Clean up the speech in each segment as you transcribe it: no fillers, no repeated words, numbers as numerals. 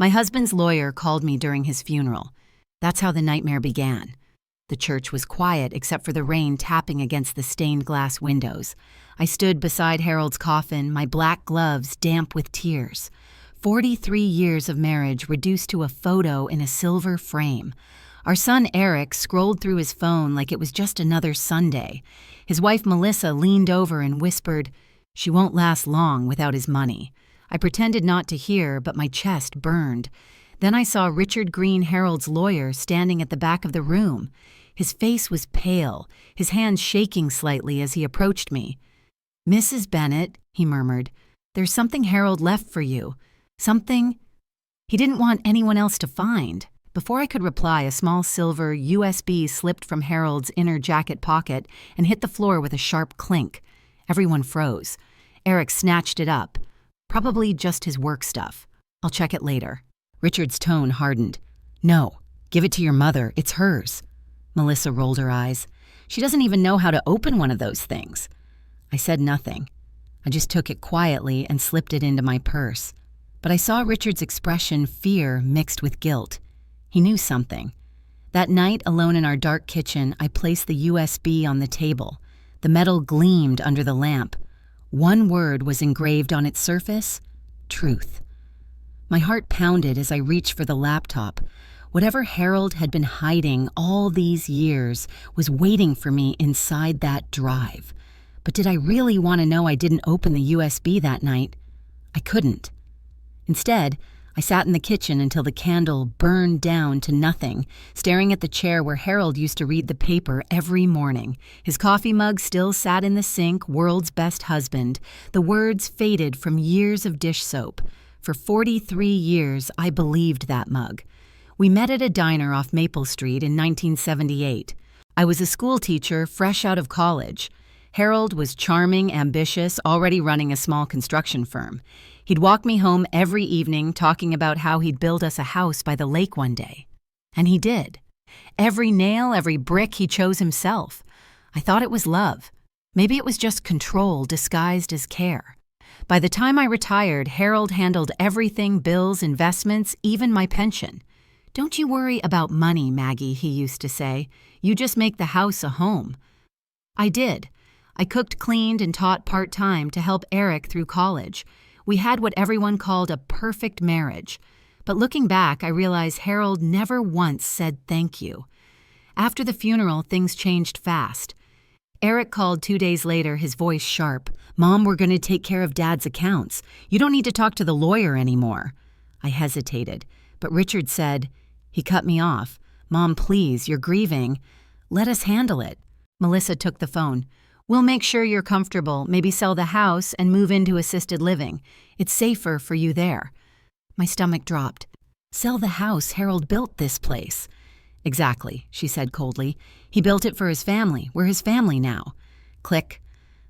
My husband's lawyer called me during his funeral. That's how the nightmare began. The church was quiet except for the rain tapping against the stained glass windows. I stood beside Harold's coffin, my black gloves damp with tears. 43 years of marriage reduced to a photo in a silver frame. Our son Eric scrolled through his phone like it was just another Sunday. His wife Melissa leaned over and whispered, "She won't last long without his money." I pretended not to hear, but my chest burned. Then I saw Richard Green, Harold's lawyer, standing at the back of the room. His face was pale, his hands shaking slightly as he approached me. "Mrs. Bennett," he murmured, "there's something Harold left for you. Something he didn't want anyone else to find." Before I could reply, a small silver USB slipped from Harold's inner jacket pocket and hit the floor with a sharp clink. Everyone froze. Eric snatched it up. Probably just his work stuff. "I'll check it later." Richard's tone hardened. "No, give it to your mother. It's hers." Melissa rolled her eyes. "She doesn't even know how to open one of those things." I said nothing. I just took it quietly and slipped it into my purse. But I saw Richard's expression, fear mixed with guilt. He knew something. That night, alone in our dark kitchen, I placed the USB on the table. The metal gleamed under the lamp. One word was engraved on its surface: truth. My heart pounded as I reached for the laptop. Whatever Harold had been hiding all these years was waiting for me inside that drive. But did I really want to know I didn't open the USB that night? I couldn't. Instead, I sat in the kitchen until the candle burned down to nothing, staring at the chair where Harold used to read the paper every morning. His coffee mug still sat in the sink, "World's best husband." The words faded from years of dish soap. For 43 years, I believed that mug. We met at a diner off Maple Street in 1978. I was a school teacher fresh out of college. Harold was charming, ambitious, already running a small construction firm. He'd walk me home every evening talking about how he'd build us a house by the lake one day. And he did. Every nail, every brick he chose himself. I thought it was love. Maybe it was just control disguised as care. By the time I retired, Harold handled everything: bills, investments, even my pension. "Don't you worry about money, Maggie," he used to say. "You just make the house a home." I did. I cooked, cleaned, and taught part-time to help Eric through college. We had what everyone called a perfect marriage. But looking back, I realize Harold never once said thank you. After the funeral, things changed fast. Eric called 2 days later, his voice sharp. "Mom, we're going to take care of Dad's accounts. You don't need to talk to the lawyer anymore." I hesitated, but Richard said, he cut me off. "Mom, please, you're grieving. Let us handle it." Melissa took the phone. "We'll make sure you're comfortable, maybe sell the house and move into assisted living. It's safer for you there." My stomach dropped. "Sell the house? Harold built this place." "Exactly," she said coldly. "He built it for his family. We're his family now." Click.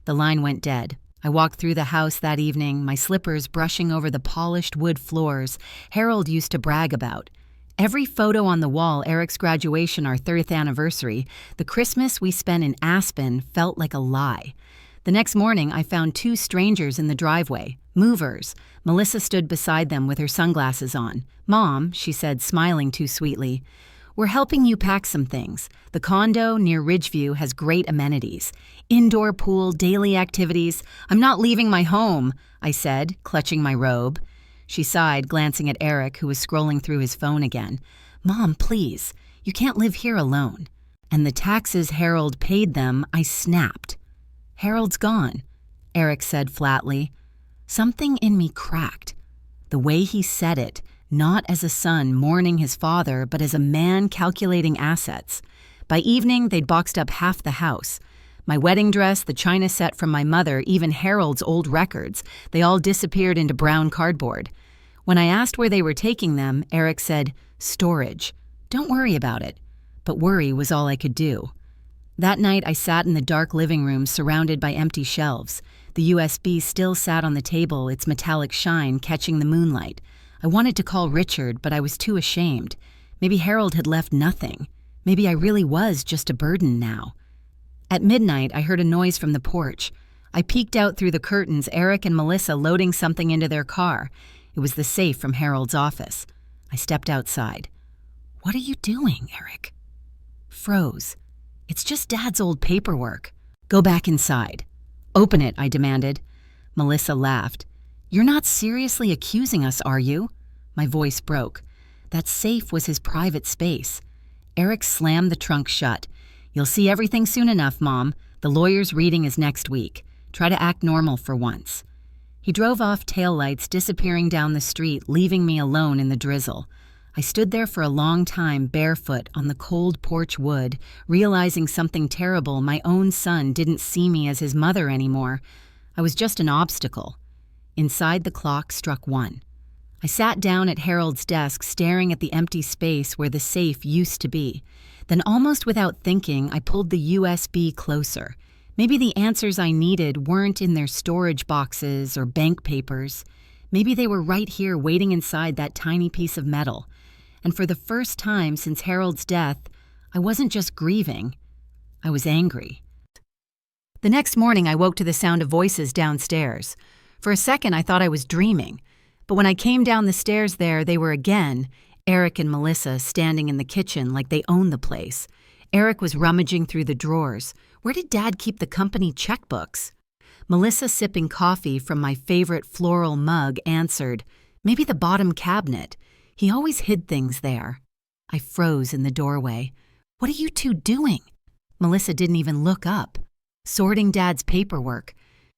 The line went dead. I walked through the house that evening, my slippers brushing over the polished wood floors Harold used to brag about. Every photo on the wall, Eric's graduation, our 30th anniversary, the Christmas we spent in Aspen, felt like a lie. The next morning, I found 2 strangers in the driveway, movers. Melissa stood beside them with her sunglasses on. "Mom," she said, smiling too sweetly, "we're helping you pack some things. The condo near Ridgeview has great amenities. Indoor pool, daily activities. I'm not leaving my home," I said, clutching my robe. She sighed, glancing at Eric, who was scrolling through his phone again. "Mom, please, you can't live here alone." And the taxes Harold paid them, I snapped. "Harold's gone," Eric said flatly. Something in me cracked. The way he said it, not as a son mourning his father, but as a man calculating assets. By evening, they'd boxed up half the house. My wedding dress, the china set from my mother, even Harold's old records, they all disappeared into brown cardboard. When I asked where they were taking them, Eric said, "Storage. Don't worry about it." But worry was all I could do. That night, I sat in the dark living room surrounded by empty shelves. The USB still sat on the table, its metallic shine catching the moonlight. I wanted to call Richard, but I was too ashamed. Maybe Harold had left nothing. Maybe I really was just a burden now. At midnight, I heard a noise from the porch. I peeked out through the curtains, Eric and Melissa loading something into their car. It was the safe from Harold's office. I stepped outside. "What are you doing, Eric?" Froze. "It's just Dad's old paperwork." "Go back inside." "Open it," I demanded. Melissa laughed. "You're not seriously accusing us, are you?" My voice broke. That safe was his private space. Eric slammed the trunk shut. "You'll see everything soon enough, Mom. The lawyer's reading is next week. Try to act normal for once." He drove off, taillights disappearing down the street, leaving me alone in the drizzle. I stood there for a long time, barefoot, on the cold porch wood, realizing something terrible. My own son didn't see me as his mother anymore. I was just an obstacle. Inside, the clock struck 1. I sat down at Harold's desk, staring at the empty space where the safe used to be. Then, almost without thinking, I pulled the USB closer. Maybe the answers I needed weren't in their storage boxes or bank papers. Maybe they were right here waiting inside that tiny piece of metal. And for the first time since Harold's death, I wasn't just grieving. I was angry. The next morning, I woke to the sound of voices downstairs. For a second, I thought I was dreaming. But when I came down the stairs there, they were again, Eric and Melissa, standing in the kitchen like they owned the place. Eric was rummaging through the drawers. Where did Dad keep the company checkbooks? Melissa, sipping coffee from my favorite floral mug, answered, "Maybe the bottom cabinet. He always hid things there." I froze in the doorway. "What are you two doing?" Melissa didn't even look up. "Sorting Dad's paperwork."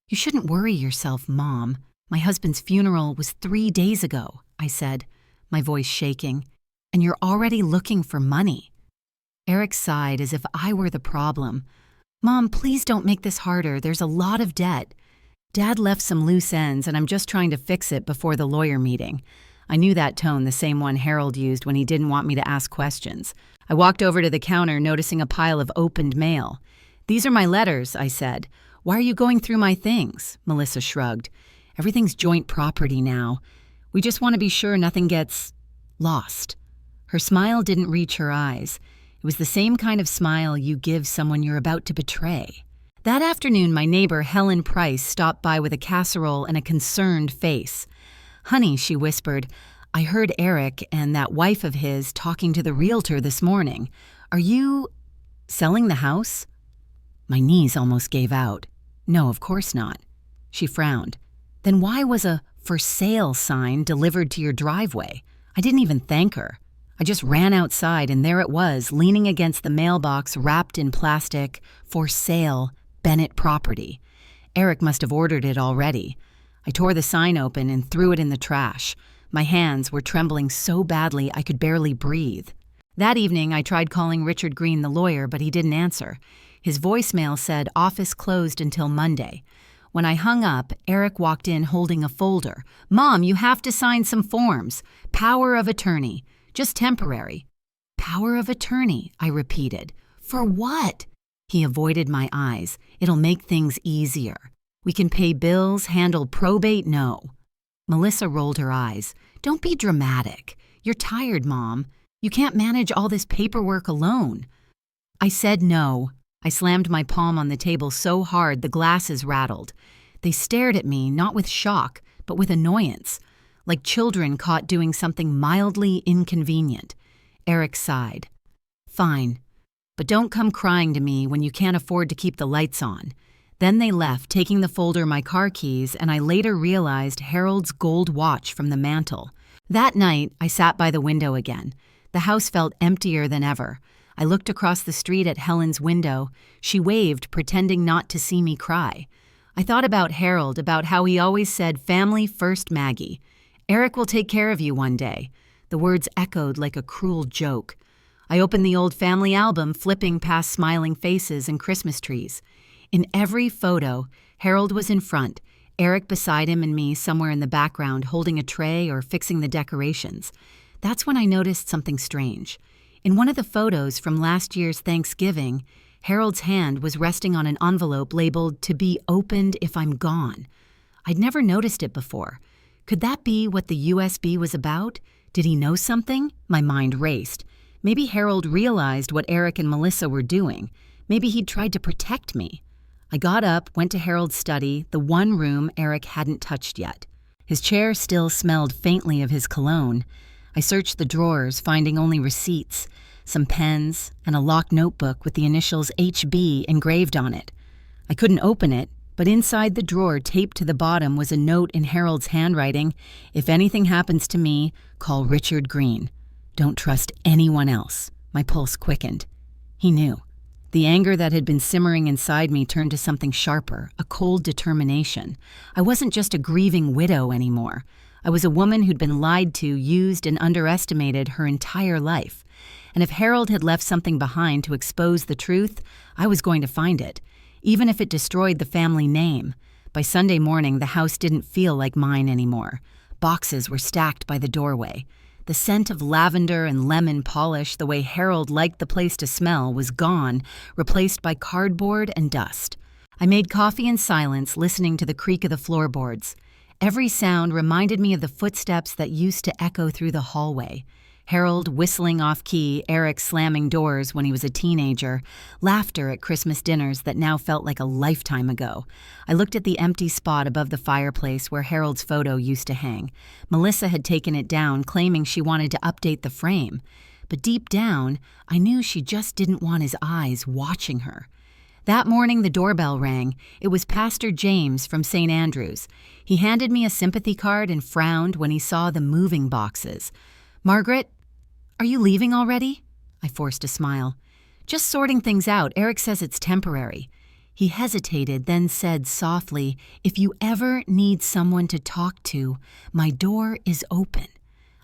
"You shouldn't worry yourself, Mom. My husband's funeral was 3 days ago," I said, my voice shaking. "And you're already looking for money." Eric sighed as if I were the problem. "Mom, please don't make this harder. There's a lot of debt. Dad left some loose ends, and I'm just trying to fix it before the lawyer meeting." I knew that tone, the same one Harold used when he didn't want me to ask questions. I walked over to the counter, noticing a pile of opened mail. "These are my letters," I said. "Why are you going through my things?" Melissa shrugged. "Everything's joint property now. We just want to be sure nothing gets lost." Her smile didn't reach her eyes. It was the same kind of smile you give someone you're about to betray. That afternoon, my neighbor, Helen Price, stopped by with a casserole and a concerned face. "Honey," she whispered, "I heard Eric and that wife of his talking to the realtor this morning. Are you selling the house?" My knees almost gave out. "No, of course not." She frowned. "Then why was a "for sale" sign delivered to your driveway?" I didn't even thank her. I just ran outside, and there it was, leaning against the mailbox, wrapped in plastic, "For sale, Bennett property." Eric must have ordered it already. I tore the sign open and threw it in the trash. My hands were trembling so badly I could barely breathe. That evening, I tried calling Richard Green, the lawyer, but he didn't answer. His voicemail said office closed until Monday. When I hung up, Eric walked in holding a folder. "Mom, you have to sign some forms. Power of attorney. Just temporary." "Power of attorney," I repeated. "For what?" He avoided my eyes. "It'll make things easier. We can pay bills, handle probate." "No." Melissa rolled her eyes. "Don't be dramatic. You're tired, Mom. You can't manage all this paperwork alone." I said no. I slammed my palm on the table so hard the glasses rattled. They stared at me, not with shock, but with annoyance, like children caught doing something mildly inconvenient. Eric sighed. "Fine, but don't come crying to me when you can't afford to keep the lights on." Then they left, taking the folder, my car keys, and I later realized Harold's gold watch from the mantel. That night, I sat by the window again. The house felt emptier than ever. I looked across the street at Helen's window. She waved, pretending not to see me cry. I thought about Harold, about how he always said, "Family first, Maggie. Eric will take care of you one day." The words echoed like a cruel joke. I opened the old family album, flipping past smiling faces and Christmas trees. In every photo, Harold was in front, Eric beside him, and me somewhere in the background holding a tray or fixing the decorations. That's when I noticed something strange. In one of the photos from last year's Thanksgiving, Harold's hand was resting on an envelope labeled "To be opened if I'm gone." I'd never noticed it before. Could that be what the USB was about? Did he know something? My mind raced. Maybe Harold realized what Eric and Melissa were doing. Maybe he'd tried to protect me. I got up, went to Harold's study, the one room Eric hadn't touched yet. His chair still smelled faintly of his cologne. I searched the drawers, finding only receipts, some pens, and a locked notebook with the initials HB engraved on it. I couldn't open it, but inside the drawer taped to the bottom was a note in Harold's handwriting: "If anything happens to me, call Richard Green. Don't trust anyone else." My pulse quickened. He knew. The anger that had been simmering inside me turned to something sharper, a cold determination. I wasn't just a grieving widow anymore. I was a woman who'd been lied to, used, and underestimated her entire life. And if Harold had left something behind to expose the truth, I was going to find it, even if it destroyed the family name. By Sunday morning, the house didn't feel like mine anymore. Boxes were stacked by the doorway. The scent of lavender and lemon polish, the way Harold liked the place to smell, was gone, replaced by cardboard and dust. I made coffee in silence, listening to the creak of the floorboards. Every sound reminded me of the footsteps that used to echo through the hallway. Harold whistling off-key, Eric slamming doors when he was a teenager, laughter at Christmas dinners that now felt like a lifetime ago. I looked at the empty spot above the fireplace where Harold's photo used to hang. Melissa had taken it down, claiming she wanted to update the frame. But deep down, I knew she just didn't want his eyes watching her. That morning, the doorbell rang. It was Pastor James from St. Andrews. He handed me a sympathy card and frowned when he saw the moving boxes. "Margaret, are you leaving already?" I forced a smile. "Just sorting things out. Eric says it's temporary." He hesitated, then said softly, "If you ever need someone to talk to, my door is open."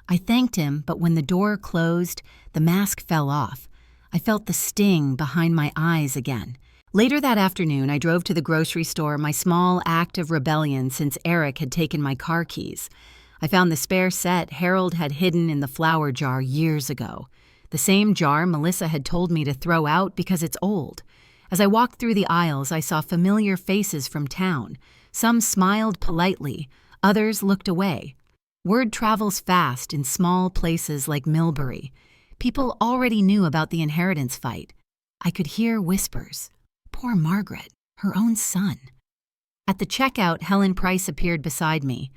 I thanked him, but when the door closed, the mask fell off. I felt the sting behind my eyes again. Later that afternoon, I drove to the grocery store, my small act of rebellion since Eric had taken my car keys. I found the spare set Harold had hidden in the flower jar years ago. The same jar Melissa had told me to throw out because it's old. As I walked through the aisles, I saw familiar faces from town. Some smiled politely, others looked away. Word travels fast in small places like Millbury. People already knew about the inheritance fight. I could hear whispers. Poor Margaret, her own son. At the checkout, Helen Price appeared beside me.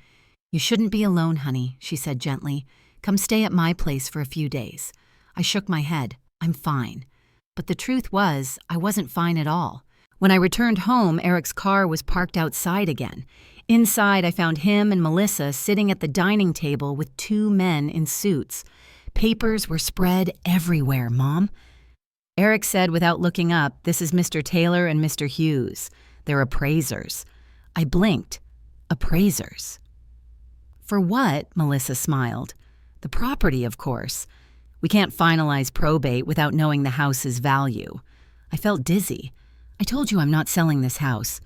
"You shouldn't be alone, honey," she said gently. "Come stay at my place for a few days." I shook my head. "I'm fine." But the truth was, I wasn't fine at all. When I returned home, Eric's car was parked outside again. Inside, I found him and Melissa sitting at the dining table with two men in suits. Papers were spread everywhere, Mom. Eric said without looking up, "This is Mr. Taylor and Mr. Hughes. They're appraisers." I blinked. Appraisers. "For what?" Melissa smiled. "The property, of course. We can't finalize probate without knowing the house's value." I felt dizzy. "I told you I'm not selling this house."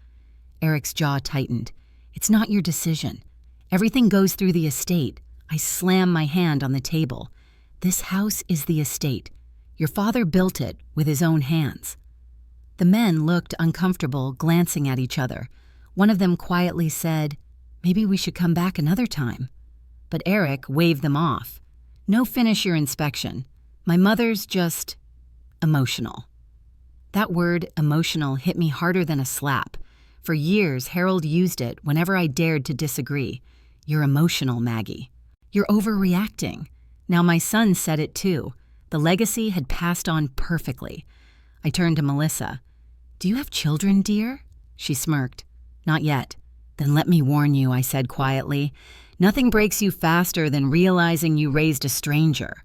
Eric's jaw tightened. "It's not your decision. Everything goes through the estate." I slammed my hand on the table. "This house is the estate. Your father built it with his own hands." The men looked uncomfortable, glancing at each other. One of them quietly said, "Maybe we should come back another time." But Eric waved them off. "No, finish your inspection. My mother's just emotional." That word, emotional, hit me harder than a slap. For years, Harold used it whenever I dared to disagree. "You're emotional, Maggie. You're overreacting." Now my son said it too. The legacy had passed on perfectly. I turned to Melissa. "Do you have children, dear?" She smirked. "Not yet." "Then let me warn you," I said quietly. "Nothing breaks you faster than realizing you raised a stranger."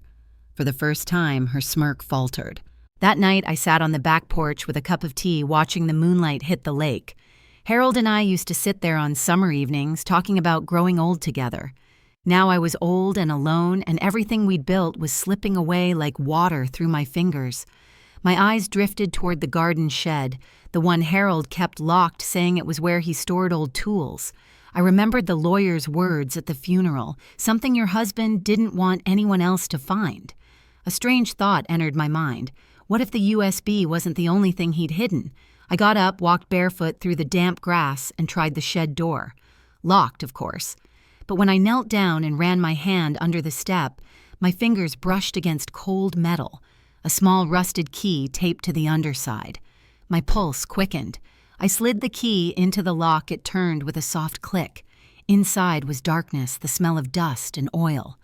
For the first time, her smirk faltered. That night, I sat on the back porch with a cup of tea, watching the moonlight hit the lake. Harold and I used to sit there on summer evenings, talking about growing old together. Now I was old and alone, and everything we'd built was slipping away like water through my fingers. My eyes drifted toward the garden shed, the one Harold kept locked, saying it was where he stored old tools. I remembered the lawyer's words at the funeral, something your husband didn't want anyone else to find. A strange thought entered my mind. What if the USB wasn't the only thing he'd hidden? I got up, walked barefoot through the damp grass, and tried the shed door. Locked, of course. But when I knelt down and ran my hand under the step, my fingers brushed against cold metal, a small rusted key taped to the underside. My pulse quickened. I slid the key into the lock. It turned with a soft click. Inside was darkness, the smell of dust and oil.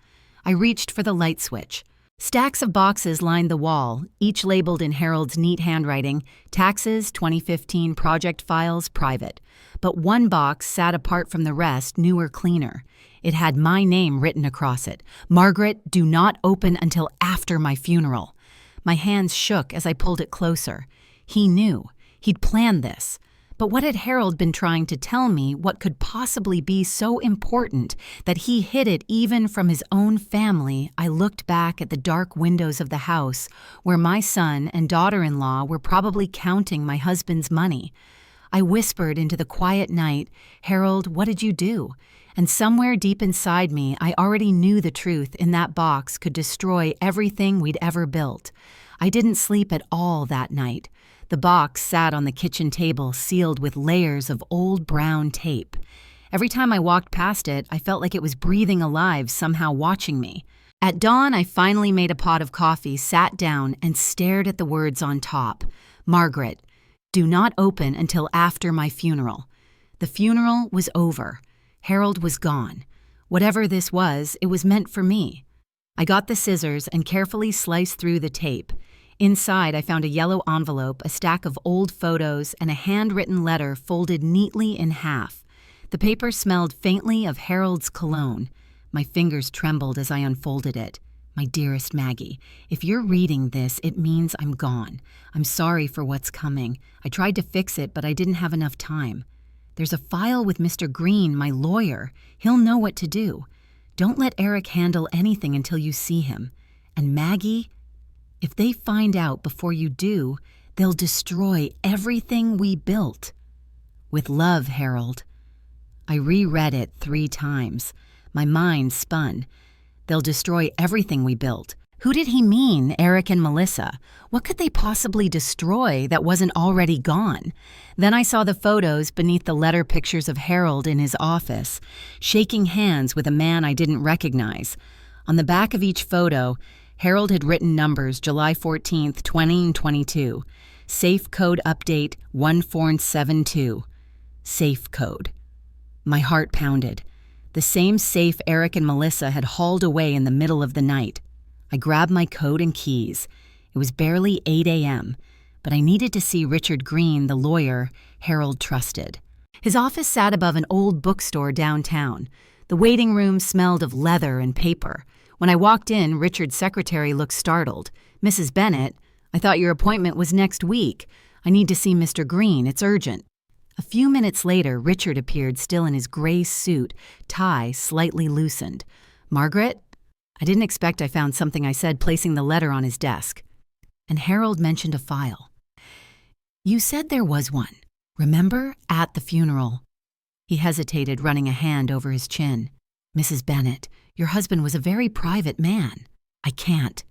I reached for the light switch. Stacks of boxes lined the wall, each labeled in Harold's neat handwriting, taxes, 2015, project files, private. But one box sat apart from the rest, newer, cleaner. It had my name written across it. Margaret, do not open until after my funeral. My hands shook as I pulled it closer. He knew. He'd planned this. But what had Harold been trying to tell me? What could possibly be so important that he hid it even from his own family? I looked back at the dark windows of the house where my son and daughter-in-law were probably counting my husband's money. I whispered into the quiet night, "Harold, what did you do?" And somewhere deep inside me, I already knew the truth in that box could destroy everything we'd ever built. I didn't sleep at all that night. The box sat on the kitchen table, sealed with layers of old brown tape. Every time I walked past it, I felt like it was breathing alive, somehow watching me. At dawn, I finally made a pot of coffee, sat down, and stared at the words on top. Margaret, do not open until after my funeral. The funeral was over. Harold was gone. Whatever this was, it was meant for me. I got the scissors and carefully sliced through the tape. Inside, I found a yellow envelope, a stack of old photos, and a handwritten letter folded neatly in half. The paper smelled faintly of Harold's cologne. My fingers trembled as I unfolded it. My dearest Maggie, if you're reading this, it means I'm gone. I'm sorry for what's coming. I tried to fix it, but I didn't have enough time. There's a file with Mr. Green, my lawyer. He'll know what to do. Don't let Eric handle anything until you see him. And Maggie, if they find out before you do, they'll destroy everything we built. With love, Harold. I reread it 3 times. My mind spun. They'll destroy everything we built. Who did he mean, Eric and Melissa? What could they possibly destroy that wasn't already gone? Then I saw the photos beneath the letter pictures of Harold in his office, shaking hands with a man I didn't recognize. On the back of each photo, Harold had written numbers July 14th, 20 and 22. Safe code update 1472. Safe code. My heart pounded. The same safe Eric and Melissa had hauled away in the middle of the night. I grabbed my coat and keys. It was barely 8 a.m., but I needed to see Richard Green, the lawyer Harold trusted. His office sat above an old bookstore downtown. The waiting room smelled of leather and paper. When I walked in, Richard's secretary looked startled. "Mrs. Bennett, I thought your appointment was next week. I need to see Mr. Green. It's urgent." A few minutes later, Richard appeared, still in his gray suit, tie slightly loosened. "Margaret?" I didn't expect I found something I said, placing the letter on his desk. And Harold mentioned a file. "You said there was one. Remember? At the funeral." He hesitated, running a hand over his chin. "Mrs. Bennett, your husband was a very private man. I can't."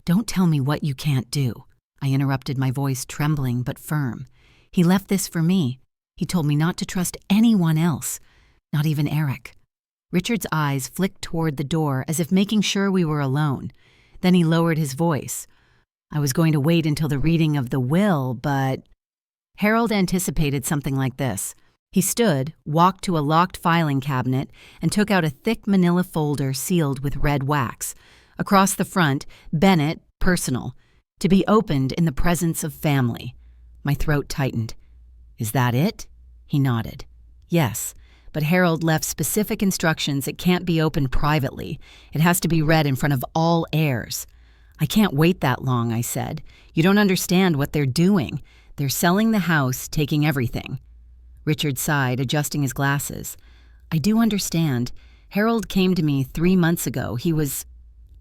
"Don't tell me what you can't do," I interrupted, my voice trembling but firm. "He left this for me. He told me not to trust anyone else, not even Eric." Richard's eyes flicked toward the door as if making sure we were alone. Then he lowered his voice. "I was going to wait until the reading of the will, but—" Harold anticipated something like this. He stood, walked to a locked filing cabinet, and took out a thick manila folder sealed with red wax. Across the front, "Bennett, personal. To be opened in the presence of family." My throat tightened. "Is that it?" He nodded. "Yes. But Harold left specific instructions. It can't be opened privately. It has to be read in front of all heirs." "I can't wait that long," I said. "You don't understand what they're doing. They're selling the house, taking everything." Richard sighed, adjusting his glasses. "I do understand. Harold came to me 3 months ago. He was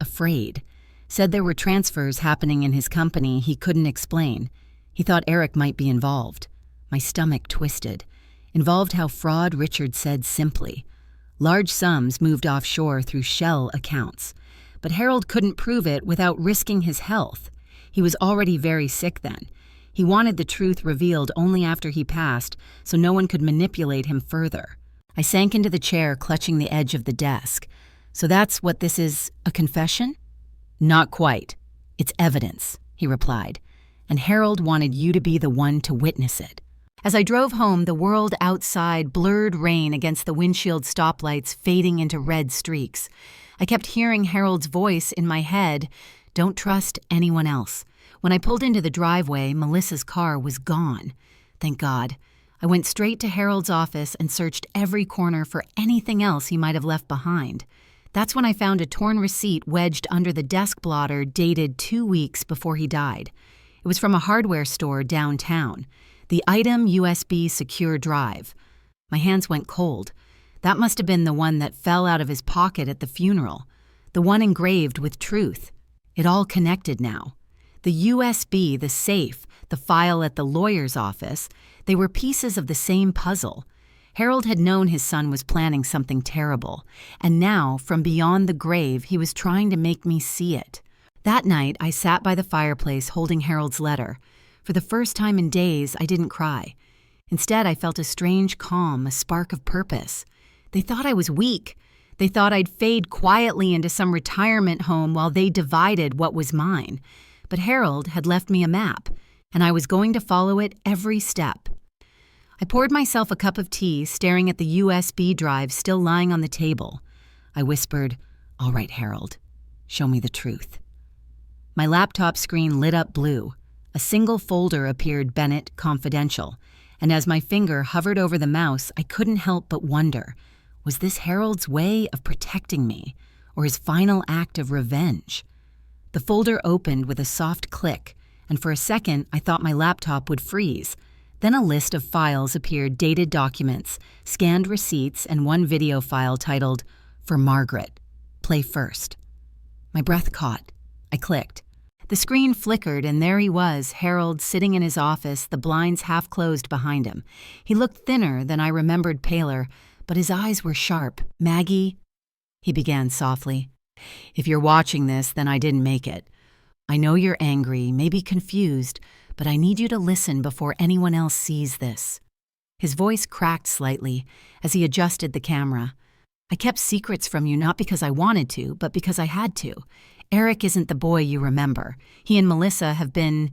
afraid. Said there were transfers happening in his company he couldn't explain. He thought Eric might be involved." My stomach twisted. Involved how fraud Richard said simply. Large sums moved offshore through shell accounts. But Harold couldn't prove it without risking his health. He was already very sick then. He wanted the truth revealed only after he passed, so no one could manipulate him further. I sank into the chair, clutching the edge of the desk. "So that's what this is, a confession?" "Not quite. It's evidence," he replied. "And Harold wanted you to be the one to witness it." As I drove home, the world outside blurred rain against the windshield stoplights fading into red streaks. I kept hearing Harold's voice in my head, "Don't trust anyone else." When I pulled into the driveway, Melissa's car was gone. Thank God. I went straight to Harold's office and searched every corner for anything else he might have left behind. That's when I found a torn receipt wedged under the desk blotter dated 2 weeks before he died. It was from a hardware store downtown. The item USB secure drive. My hands went cold. That must have been the one that fell out of his pocket at the funeral. The one engraved with truth. It all connected now. The USB, the safe, the file at the lawyer's office, they were pieces of the same puzzle. Harold had known his son was planning something terrible, and now, from beyond the grave, he was trying to make me see it. That night, I sat by the fireplace holding Harold's letter. For the first time in days, I didn't cry. Instead, I felt a strange calm, a spark of purpose. They thought I was weak. They thought I'd fade quietly into some retirement home while they divided what was mine. But Harold had left me a map, and I was going to follow it every step. I poured myself a cup of tea, staring at the USB drive still lying on the table. I whispered, "All right, Harold, show me the truth." My laptop screen lit up blue. A single folder appeared, Bennett Confidential, and as my finger hovered over the mouse, I couldn't help but wonder, was this Harold's way of protecting me, or his final act of revenge? The folder opened with a soft click, and for a second I thought my laptop would freeze. Then a list of files appeared, dated documents, scanned receipts, and one video file titled, "For Margaret. Play first." My breath caught. I clicked. The screen flickered, and there he was, Harold, sitting in his office, the blinds half closed behind him. He looked thinner than I remembered, paler, but his eyes were sharp. "Maggie," he began softly, "if you're watching this, then I didn't make it. I know you're angry, maybe confused, but I need you to listen before anyone else sees this." His voice cracked slightly as he adjusted the camera. "I kept secrets from you not because I wanted to, but because I had to. Eric isn't the boy you remember. He and Melissa have been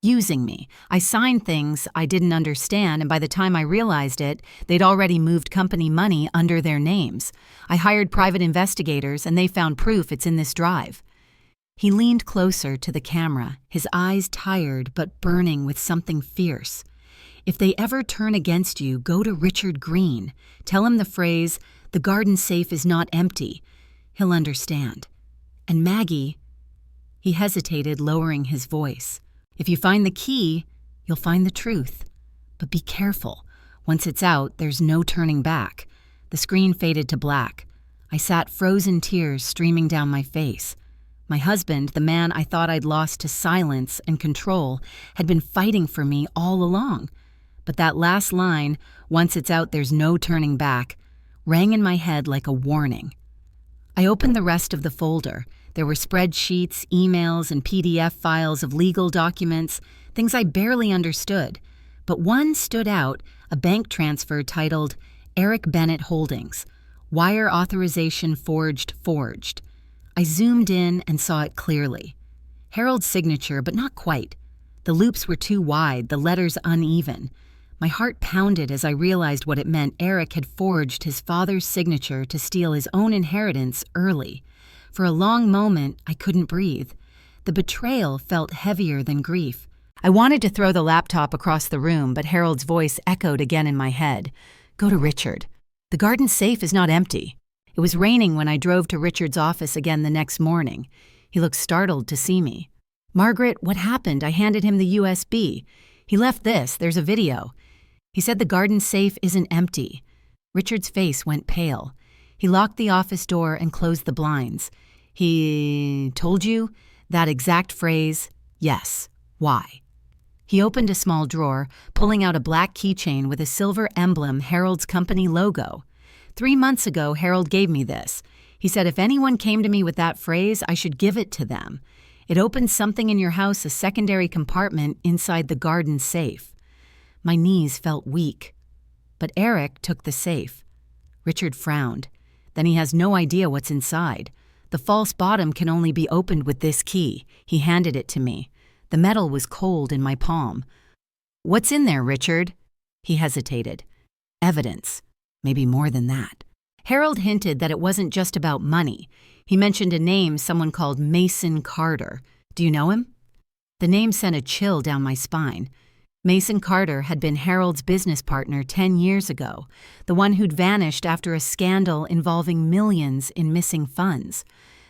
using me. I signed things I didn't understand, and by the time I realized it, they'd already moved company money under their names. I hired private investigators, and they found proof it's in this drive." He leaned closer to the camera, his eyes tired but burning with something fierce. "If they ever turn against you, go to Richard Green. Tell him the phrase, 'The garden safe is not empty.' He'll understand. And Maggie," he hesitated, lowering his voice, "if you find the key, you'll find the truth. But be careful. Once it's out, there's no turning back." The screen faded to black. I sat, frozen tears streaming down my face. My husband, the man I thought I'd lost to silence and control, had been fighting for me all along. But that last line, "Once it's out, there's no turning back," rang in my head like a warning. I opened the rest of the folder. There were spreadsheets, emails, and PDF files of legal documents, things I barely understood. But one stood out, a bank transfer titled Eric Bennett Holdings, Wire Authorization Forged. I zoomed in and saw it clearly. Harold's signature, but not quite. The loops were too wide, the letters uneven. My heart pounded as I realized what it meant. Eric had forged his father's signature to steal his own inheritance early. For a long moment, I couldn't breathe. The betrayal felt heavier than grief. I wanted to throw the laptop across the room, but Harold's voice echoed again in my head. "Go to Richard. The garden safe is not empty." It was raining when I drove to Richard's office again the next morning. He looked startled to see me. "Margaret, what happened?" I handed him the USB. "He left this. There's a video." He said the garden safe isn't empty. Richard's face went pale. He locked the office door and closed the blinds. "He told you that exact phrase?" "Yes. Why?" He opened a small drawer, pulling out a black keychain with a silver emblem, Harold's company logo. 3 months ago, Harold gave me this. He said if anyone came to me with that phrase, I should give it to them. It opens something in your house, a secondary compartment inside the garden safe. My knees felt weak. But Eric took the safe. Richard frowned. Then he has no idea what's inside. The false bottom can only be opened with this key. He handed it to me. The metal was cold in my palm. "What's in there, Richard?" He hesitated. Evidence. Maybe more than that. Harold hinted that it wasn't just about money. He mentioned a name someone called Mason Carter. Do you know him? The name sent a chill down my spine. Mason Carter had been Harold's business partner 10 years ago, the one who'd vanished after a scandal involving millions in missing funds.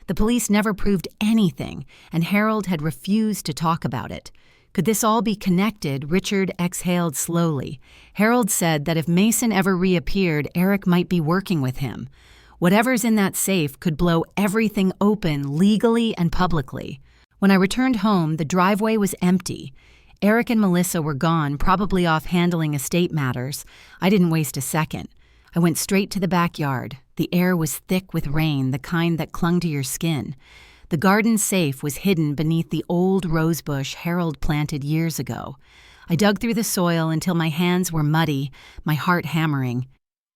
The police never proved anything, and Harold had refused to talk about it. Could this all be connected? Richard exhaled slowly. Harold said that if Mason ever reappeared, Eric might be working with him. Whatever's in that safe could blow everything open legally and publicly. When I returned home, the driveway was empty. Eric and Melissa were gone, probably off handling estate matters. I didn't waste a second. I went straight to the backyard. The air was thick with rain, the kind that clung to your skin. The garden safe was hidden beneath the old rosebush Harold planted years ago. I dug through the soil until my hands were muddy, my heart hammering.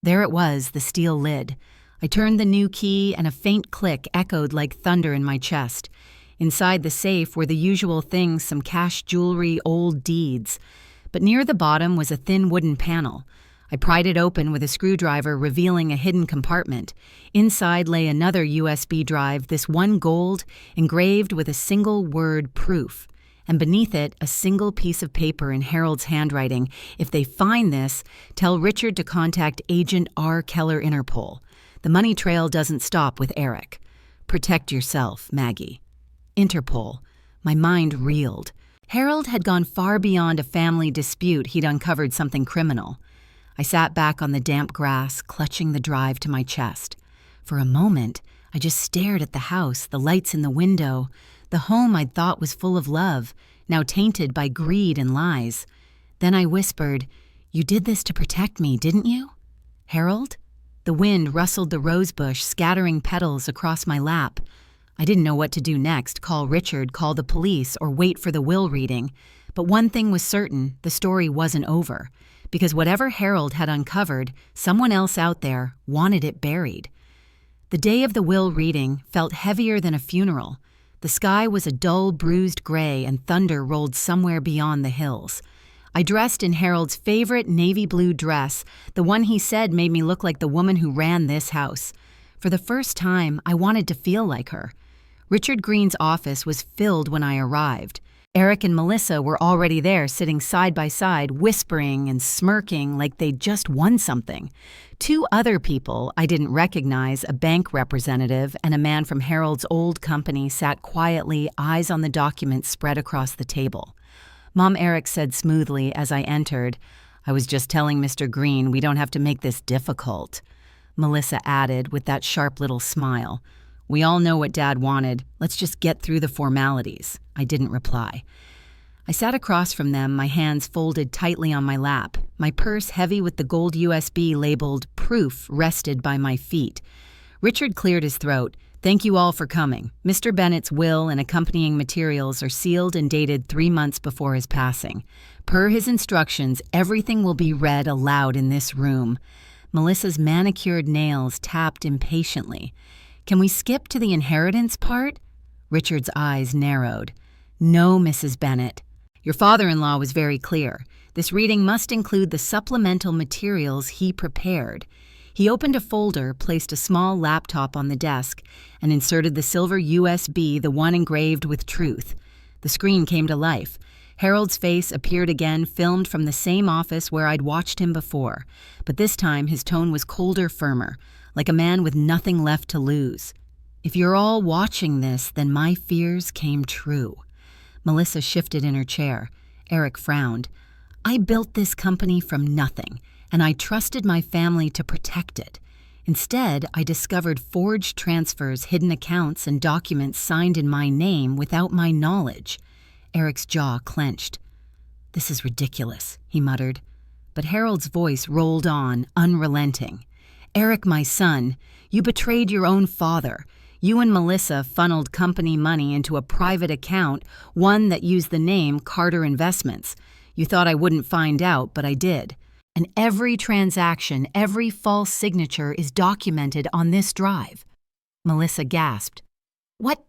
There it was, the steel lid. I turned the new key and a faint click echoed like thunder in my chest. Inside the safe were the usual things, some cash jewelry, old deeds. But near the bottom was a thin wooden panel. I pried it open with a screwdriver, revealing a hidden compartment. Inside lay another USB drive, this one gold, engraved with a single word, proof. And beneath it, a single piece of paper in Harold's handwriting. If they find this, tell Richard to contact Agent R. Keller Interpol. The money trail doesn't stop with Eric. Protect yourself, Maggie. Interpol. My mind reeled. Harold had gone far beyond a family dispute. He'd uncovered something criminal. I sat back on the damp grass, clutching the drive to my chest. For a moment, I just stared at the house, the lights in the window, the home I'd thought was full of love, now tainted by greed and lies. Then I whispered, "You did this to protect me, didn't you, Harold?" The wind rustled the rosebush, scattering petals across my lap. I didn't know what to do next, call Richard, call the police, or wait for the will reading. But one thing was certain, the story wasn't over. Because whatever Harold had uncovered, someone else out there wanted it buried. The day of the will reading felt heavier than a funeral. The sky was a dull, bruised gray, and thunder rolled somewhere beyond the hills. I dressed in Harold's favorite navy blue dress, the one he said made me look like the woman who ran this house. For the first time, I wanted to feel like her. Richard Green's office was filled when I arrived. Eric and Melissa were already there, sitting side by side, whispering and smirking like they'd just won something. Two other people I didn't recognize, a bank representative and a man from Harold's old company, sat quietly, eyes on the documents spread across the table. Mom Eric said smoothly as I entered, "I was just telling Mr. Green we don't have to make this difficult." Melissa added with that sharp little smile, "We all know what Dad wanted. Let's just get through the formalities." I didn't reply. I sat across from them, my hands folded tightly on my lap. My purse, heavy with the gold USB labeled "Proof," rested by my feet. Richard cleared his throat. "Thank you all for coming. Mr. Bennett's will and accompanying materials are sealed and dated 3 months before his passing. Per his instructions, everything will be read aloud in this room." Melissa's manicured nails tapped impatiently. "Can we skip to the inheritance part?" Richard's eyes narrowed. "No, Mrs. Bennett. Your father-in-law was very clear. This reading must include the supplemental materials he prepared." He opened a folder, placed a small laptop on the desk, and inserted the silver USB, the one engraved with truth. The screen came to life. Harold's face appeared again, filmed from the same office where I'd watched him before. But this time his tone was colder, firmer, like a man with nothing left to lose. "If you're all watching this, then my fears came true." Melissa shifted in her chair. Eric frowned. "I built this company from nothing, and I trusted my family to protect it. Instead, I discovered forged transfers, hidden accounts, and documents signed in my name without my knowledge." Eric's jaw clenched. "This is ridiculous," he muttered. But Harold's voice rolled on, unrelenting. "Eric, my son, you betrayed your own father. You and Melissa funneled company money into a private account, one that used the name Carter Investments. You thought I wouldn't find out, but I did. And every transaction, every false signature is documented on this drive." Melissa gasped. What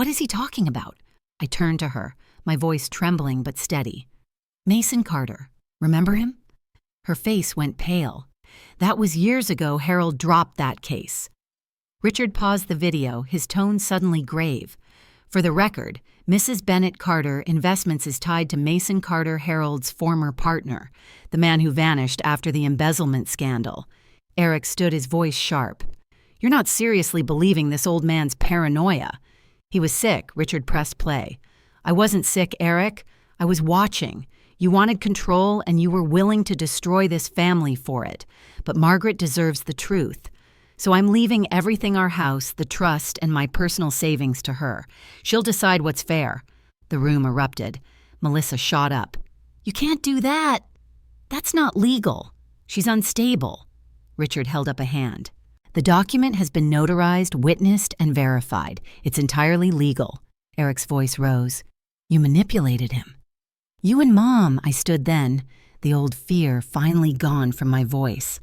is he talking about?" I turned to her, my voice trembling but steady. "Mason Carter. Remember him?" Her face went pale. That was years ago Harold dropped that case. Richard paused the video, his tone suddenly grave. For the record, Mrs. Bennett Carter Investments is tied to Mason Carter Harold's former partner, the man who vanished after the embezzlement scandal. Eric stood, his voice sharp. You're not seriously believing this old man's paranoia. He was sick, Richard pressed play. I wasn't sick, Eric. I was watching. You wanted control and you were willing to destroy this family for it. But Margaret deserves the truth. So I'm leaving everything, our house, the trust, and my personal savings to her. She'll decide what's fair. The room erupted. Melissa shot up. You can't do that. That's not legal. She's unstable. Richard held up a hand. The document has been notarized, witnessed, and verified. It's entirely legal. Eric's voice rose. You manipulated him. You and Mom, I stood then, the old fear finally gone from my voice.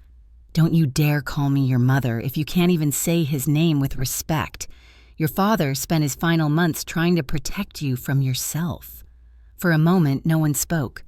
Don't you dare call me your mother if you can't even say his name with respect. Your father spent his final months trying to protect you from yourself. For a moment, no one spoke.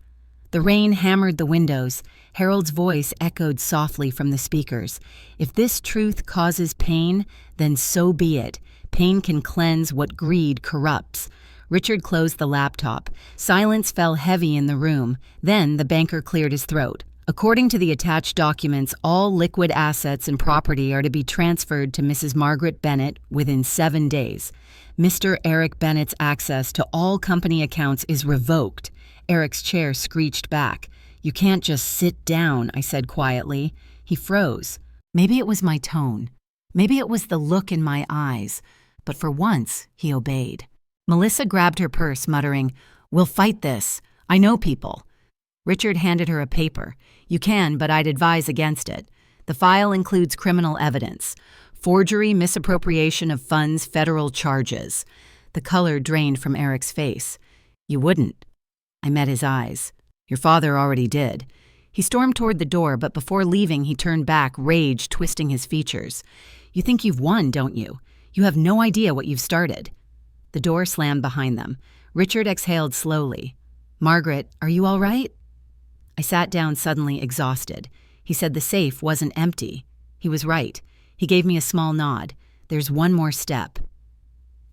The rain hammered the windows. Harold's voice echoed softly from the speakers. If this truth causes pain, then so be it. Pain can cleanse what greed corrupts. Richard closed the laptop. Silence fell heavy in the room. Then the banker cleared his throat. According to the attached documents, all liquid assets and property are to be transferred to Mrs. Margaret Bennett within 7 days. Mr. Eric Bennett's access to all company accounts is revoked. Eric's chair screeched back. You can't just sit down, I said quietly. He froze. Maybe it was my tone. Maybe it was the look in my eyes. But for once, he obeyed. Melissa grabbed her purse, muttering, We'll fight this. I know people. Richard handed her a paper. You can, but I'd advise against it. The file includes criminal evidence. Forgery, misappropriation of funds, federal charges. The color drained from Eric's face. You wouldn't. I met his eyes. Your father already did. He stormed toward the door, but before leaving, he turned back, rage twisting his features. You think you've won, don't you? You have no idea what you've started. The door slammed behind them. Richard exhaled slowly. Margaret, are you all right? I sat down suddenly, exhausted. He said the safe wasn't empty. He was right. He gave me a small nod. There's one more step.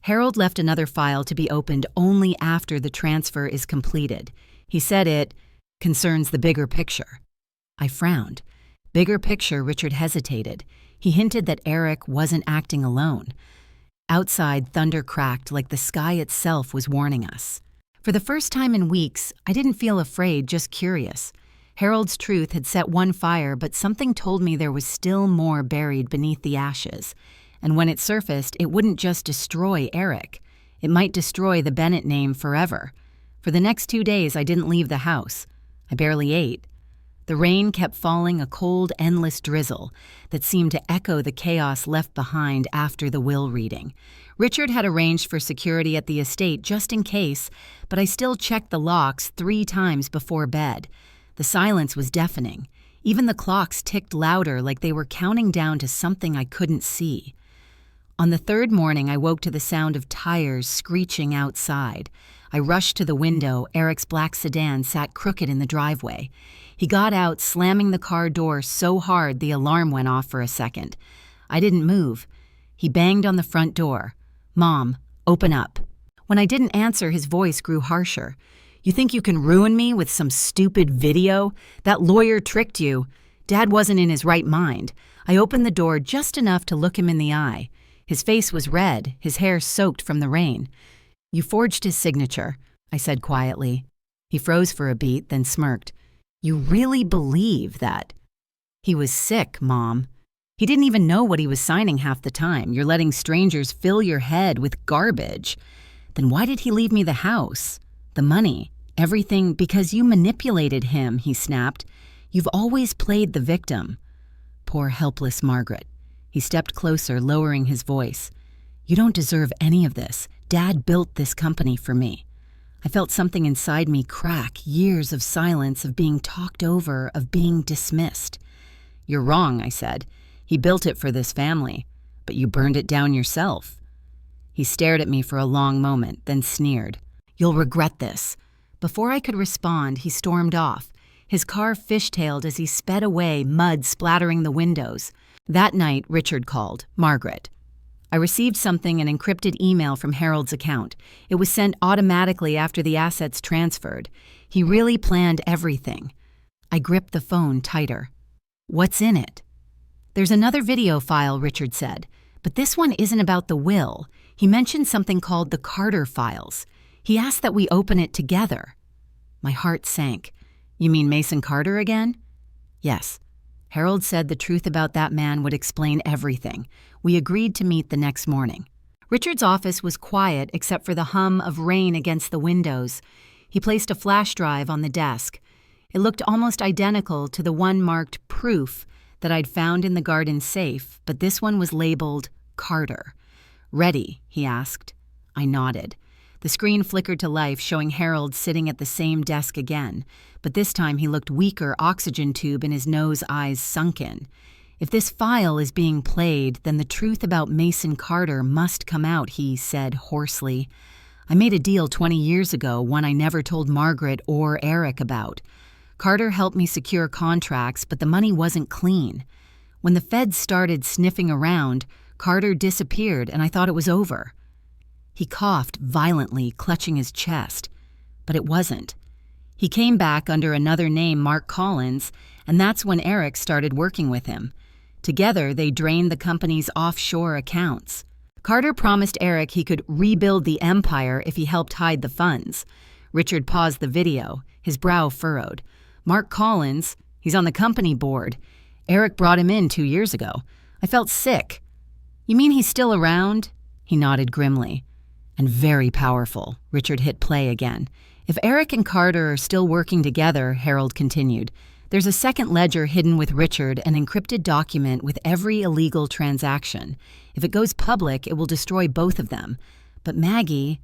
Harold left another file to be opened only after the transfer is completed. He said it concerns the bigger picture. I frowned. Bigger picture, Richard hesitated. He hinted that Eric wasn't acting alone. Outside, thunder cracked like the sky itself was warning us. For the first time in weeks, I didn't feel afraid, just curious. Harold's truth had set one fire, but something told me there was still more buried beneath the ashes. And when it surfaced, it wouldn't just destroy Eric. It might destroy the Bennett name forever. For the next 2 days, I didn't leave the house. I barely ate. The rain kept falling, a cold, endless drizzle that seemed to echo the chaos left behind after the will reading. Richard had arranged for security at the estate just in case, but I still checked the locks 3 times before bed. The silence was deafening. Even the clocks ticked louder, like they were counting down to something I couldn't see. On the 3rd morning, I woke to the sound of tires screeching outside. I rushed to the window. Eric's black sedan sat crooked in the driveway. He got out, slamming the car door so hard the alarm went off for a second. I didn't move. He banged on the front door. Mom, open up. When I didn't answer, his voice grew harsher. You think you can ruin me with some stupid video? That lawyer tricked you. Dad wasn't in his right mind. I opened the door just enough to look him in the eye. His face was red, his hair soaked from the rain. You forged his signature, I said quietly. He froze for a beat, then smirked. You really believe that? He was sick, Mom. He didn't even know what he was signing half the time. You're letting strangers fill your head with garbage. Then why did he leave me the house? The money, everything, because you manipulated him, he snapped. You've always played the victim. Poor helpless Margaret. He stepped closer, lowering his voice. You don't deserve any of this. Dad built this company for me. I felt something inside me crack, years of silence, of being talked over, of being dismissed. You're wrong, I said. He built it for this family, but you burned it down yourself. He stared at me for a long moment, then sneered. You'll regret this. Before I could respond, he stormed off. His car fishtailed as he sped away, mud splattering the windows. That night, Richard called, Margaret. I received something, an encrypted email from Harold's account. It was sent automatically after the assets transferred. He really planned everything. I gripped the phone tighter. What's in it? There's another video file, Richard said, but this one isn't about the will. He mentioned something called the Carter files. He asked that we open it together. My heart sank. You mean Mason Carter again? Yes. Harold said the truth about that man would explain everything. We agreed to meet the next morning. Richard's office was quiet except for the hum of rain against the windows. He placed a flash drive on the desk. It looked almost identical to the one marked Proof that I'd found in the garden safe, but this one was labeled Carter. Ready? He asked. I nodded. The screen flickered to life, showing Harold sitting at the same desk again, but this time he looked weaker, oxygen tube in his nose, eyes sunken. If this file is being played, then the truth about Mason Carter must come out, he said hoarsely. I made a deal 20 years ago, one I never told Margaret or Eric about. Carter helped me secure contracts, but the money wasn't clean. When the feds started sniffing around, Carter disappeared and I thought it was over. He coughed violently, clutching his chest. But it wasn't. He came back under another name, Mark Collins, and that's when Eric started working with him. Together, they drained the company's offshore accounts. Carter promised Eric he could rebuild the empire if he helped hide the funds. Richard paused the video, his brow furrowed. Mark Collins, he's on the company board. Eric brought him in 2 years ago. I felt sick. You mean he's still around? He nodded grimly. And very powerful. Richard hit play again. If Eric and Carter are still working together, Harold continued, there's a second ledger hidden with Richard, an encrypted document with every illegal transaction. If it goes public, it will destroy both of them. But Maggie,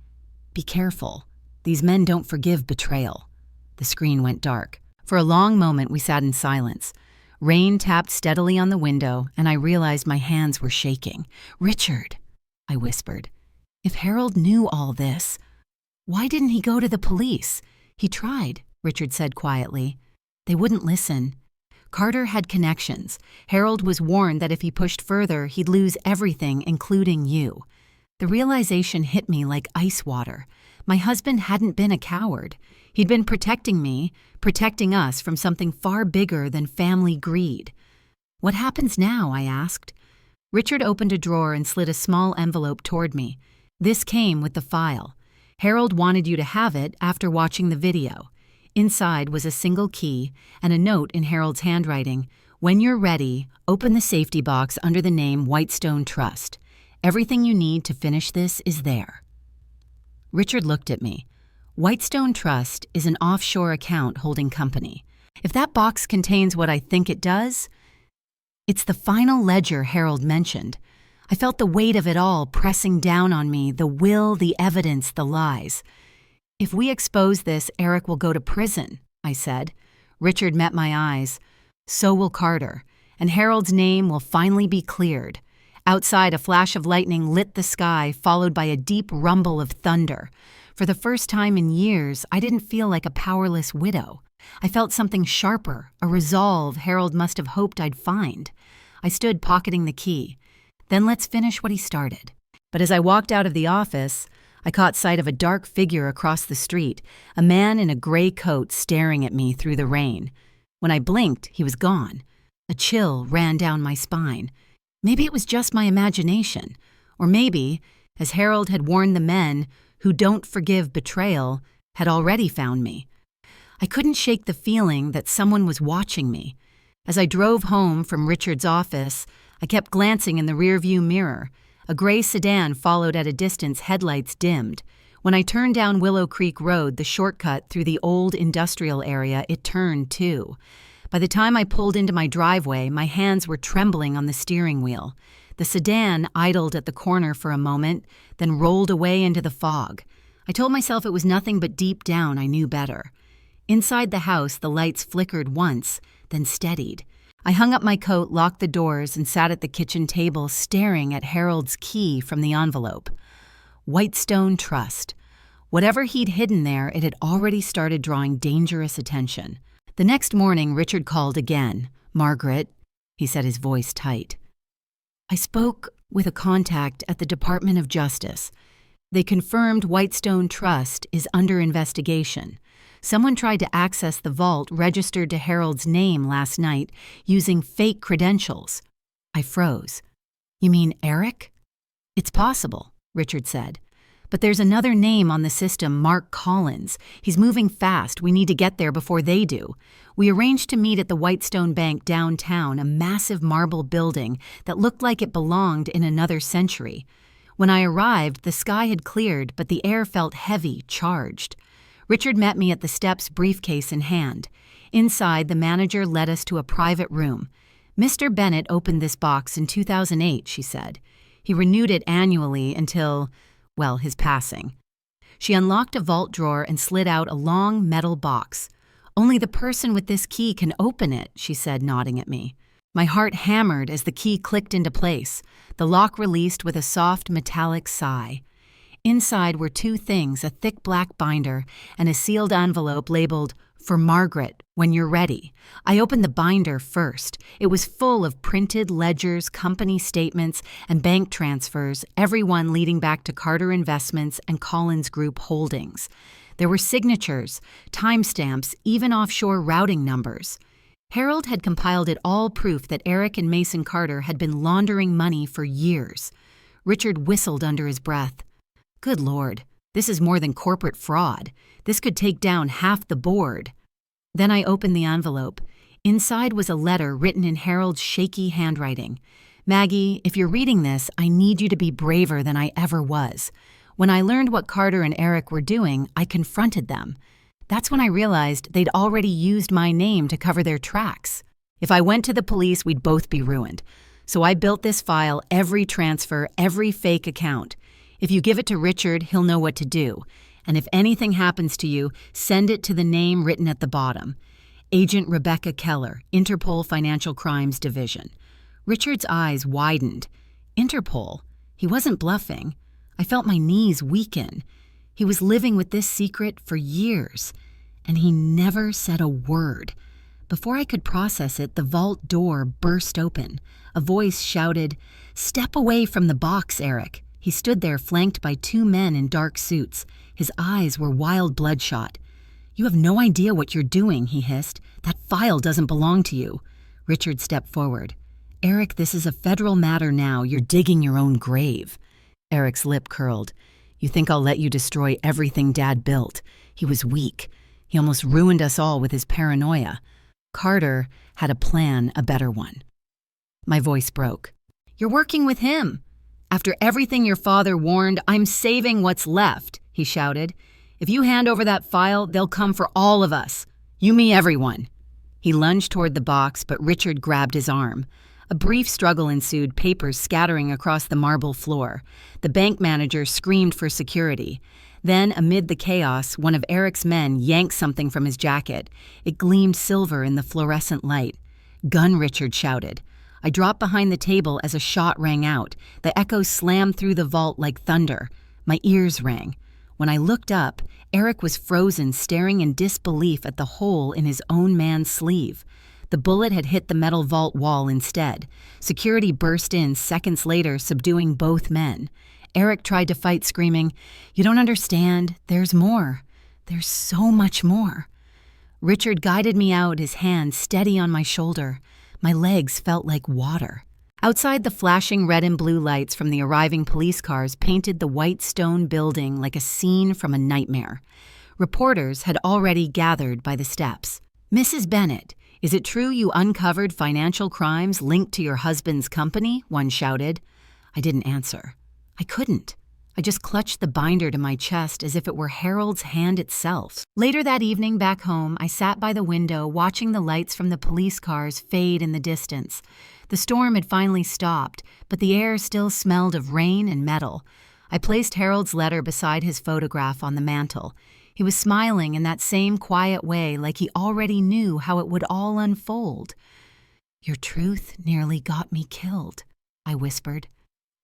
be careful. These men don't forgive betrayal. The screen went dark. For a long moment, we sat in silence. Rain tapped steadily on the window, and I realized my hands were shaking. Richard, I whispered. If Harold knew all this, why didn't he go to the police? He tried, Richard said quietly. They wouldn't listen. Carter had connections. Harold was warned that if he pushed further, he'd lose everything, including you. The realization hit me like ice water. My husband hadn't been a coward. He'd been protecting me, protecting us from something far bigger than family greed. What happens now? I asked. Richard opened a drawer and slid a small envelope toward me. This came with the file. Harold wanted you to have it after watching the video. Inside was a single key and a note in Harold's handwriting. When you're ready, open the safety box under the name Whitestone Trust. Everything you need to finish this is there. Richard looked at me. Whitestone Trust is an offshore account holding company. If that box contains what I think it does, it's the final ledger Harold mentioned. I felt the weight of it all pressing down on me, the will, the evidence, the lies. If we expose this, Eric will go to prison, I said. Richard met my eyes. So will Carter, and Harold's name will finally be cleared. Outside, a flash of lightning lit the sky, followed by a deep rumble of thunder. For the first time in years, I didn't feel like a powerless widow. I felt something sharper, a resolve Harold must have hoped I'd find. I stood pocketing the key. Then let's finish what he started. But as I walked out of the office, I caught sight of a dark figure across the street, a man in a gray coat staring at me through the rain. When I blinked, he was gone. A chill ran down my spine. Maybe it was just my imagination. Or maybe, as Harold had warned the men who don't forgive betrayal, had already found me. I couldn't shake the feeling that someone was watching me. As I drove home from Richard's office, I kept glancing in the rearview mirror. A gray sedan followed at a distance, headlights dimmed. When I turned down Willow Creek Road, the shortcut through the old industrial area, it turned too. By the time I pulled into my driveway, my hands were trembling on the steering wheel. The sedan idled at the corner for a moment, then rolled away into the fog. I told myself it was nothing, but deep down I knew better. Inside the house, the lights flickered once, then steadied. I hung up my coat, locked the doors, and sat at the kitchen table staring at Harold's key from the envelope. Whitestone Trust. Whatever he'd hidden there, it had already started drawing dangerous attention. The next morning, Richard called again. "Margaret," he said, his voice tight. "I spoke with a contact at the Department of Justice. They confirmed Whitestone Trust is under investigation. Someone tried to access the vault registered to Harold's name last night using fake credentials." I froze. "You mean Eric?" "It's possible," Richard said. "But there's another name on the system, Mark Collins. He's moving fast. We need to get there before they do." We arranged to meet at the Whitestone Bank downtown, a massive marble building that looked like it belonged in another century. When I arrived, the sky had cleared, but the air felt heavy, charged. Richard met me at the steps, briefcase in hand. Inside, the manager led us to a private room. "Mr. Bennett opened this box in 2008, she said. "He renewed it annually until, well, his passing." She unlocked a vault drawer and slid out a long metal box. "Only the person with this key can open it," she said, nodding at me. My heart hammered as the key clicked into place. The lock released with a soft metallic sigh. Inside were two things, a thick black binder and a sealed envelope labeled, "For Margaret, when you're ready." I opened the binder first. It was full of printed ledgers, company statements, and bank transfers, every one leading back to Carter Investments and Collins Group Holdings. There were signatures, timestamps, even offshore routing numbers. Harold had compiled it all, proof that Eric and Mason Carter had been laundering money for years. Richard whistled under his breath. "Good Lord, this is more than corporate fraud. This could take down half the board." Then I opened the envelope. Inside was a letter written in Harold's shaky handwriting. "Maggie, if you're reading this, I need you to be braver than I ever was. When I learned what Carter and Eric were doing, I confronted them. That's when I realized they'd already used my name to cover their tracks. If I went to the police, we'd both be ruined. So I built this file, every transfer, every fake account. If you give it to Richard, he'll know what to do. And if anything happens to you, send it to the name written at the bottom. Agent Rebecca Keller, Interpol Financial Crimes Division." Richard's eyes widened. Interpol? He wasn't bluffing. I felt my knees weaken. He was living with this secret for years, and he never said a word. Before I could process it, the vault door burst open. A voice shouted, "Step away from the box, Eric." He stood there flanked by two men in dark suits. His eyes were wild bloodshot. "You have no idea what you're doing," he hissed. "That file doesn't belong to you." Richard stepped forward. "Eric, this is a federal matter now. You're digging your own grave." Eric's lip curled. "You think I'll let you destroy everything Dad built? He was weak. He almost ruined us all with his paranoia. Carter had a plan, a better one." My voice broke. "You're working with him. After everything your father warned, I'm saving what's left," he shouted. "If you hand over that file, they'll come for all of us. You, me, everyone." He lunged toward the box, but Richard grabbed his arm. A brief struggle ensued, papers scattering across the marble floor. The bank manager screamed for security. Then, amid the chaos, one of Eric's men yanked something from his jacket. It gleamed silver in the fluorescent light. "Gun," Richard shouted. I dropped behind the table as a shot rang out. The echo slammed through the vault like thunder. My ears rang. When I looked up, Eric was frozen, staring in disbelief at the hole in his own man's sleeve. The bullet had hit the metal vault wall instead. Security burst in seconds later, subduing both men. Eric tried to fight, screaming, "You don't understand. There's more. There's so much more." Richard guided me out, his hand steady on my shoulder. My legs felt like water. Outside, the flashing red and blue lights from the arriving police cars painted the white stone building like a scene from a nightmare. Reporters had already gathered by the steps. "Mrs. Bennett, is it true you uncovered financial crimes linked to your husband's company?" one shouted. I didn't answer. I couldn't. I just clutched the binder to my chest as if it were Harold's hand itself. Later that evening back home, I sat by the window watching the lights from the police cars fade in the distance. The storm had finally stopped, but the air still smelled of rain and metal. I placed Harold's letter beside his photograph on the mantel. He was smiling in that same quiet way, like he already knew how it would all unfold. "Your truth nearly got me killed," I whispered.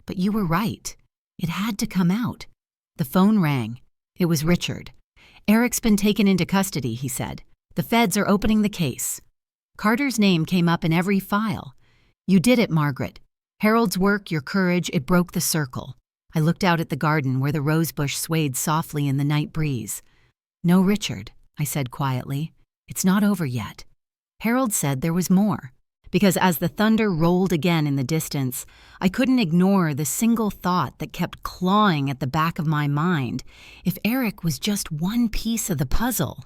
"But you were right. It had to come out." The phone rang. It was Richard. "Eric's been taken into custody," he said. The feds are opening the case. Carter's name came up in every file. You did it, Margaret. Harold's work, your courage, it broke the circle. I looked out at the garden where the rosebush swayed softly in the night breeze. No, Richard, I said quietly. It's not over yet. Harold said there was more. Because as the thunder rolled again in the distance, I couldn't ignore the single thought that kept clawing at the back of my mind. If Eric was just one piece of the puzzle,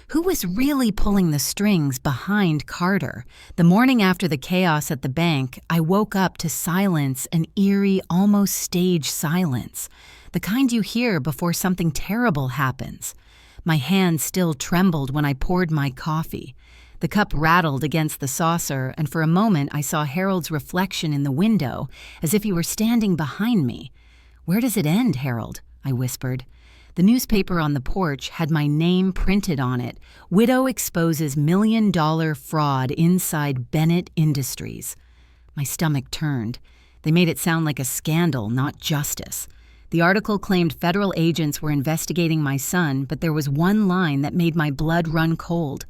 who was really pulling the strings behind Carter? The morning after the chaos at the bank, I woke up to silence, an eerie, almost stage silence, the kind you hear before something terrible happens. My hand still trembled when I poured my coffee. The cup rattled against the saucer, and for a moment I saw Harold's reflection in the window, as if he were standing behind me. "Where does it end, Harold?" I whispered. The newspaper on the porch had my name printed on it. Widow exposes $1 million fraud inside Bennett Industries. My stomach turned. They made it sound like a scandal, not justice. The article claimed federal agents were investigating my son, but there was one line that made my blood run cold.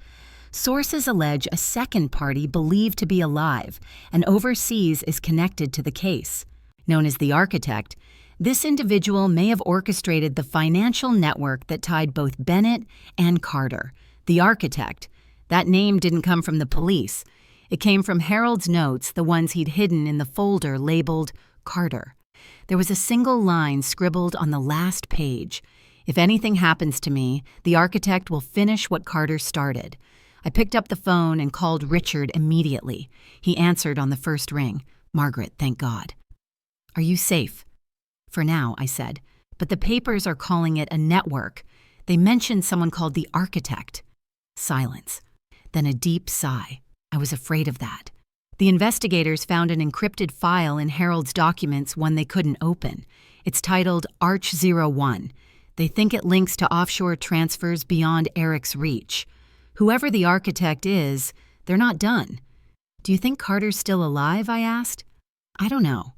Sources allege a second party believed to be alive and overseas is connected to the case. Known as the architect, this individual may have orchestrated the financial network that tied both Bennett and Carter. The architect. That name didn't come from the police. It came from Harold's notes, the ones he'd hidden in the folder labeled Carter. There was a single line scribbled on the last page. If anything happens to me, the architect will finish what Carter started. I picked up the phone and called Richard immediately. He answered on the first ring. "Margaret, thank God." "Are you safe?" "For now," I said. "But the papers are calling it a network. They mentioned someone called the architect." Silence. Then a deep sigh. I was afraid of that. The investigators found an encrypted file in Harold's documents, one they couldn't open. It's titled Arch01. They think it links to offshore transfers beyond Eric's reach. Whoever the architect is, they're not done. "Do you think Carter's still alive?" I asked. "I don't know.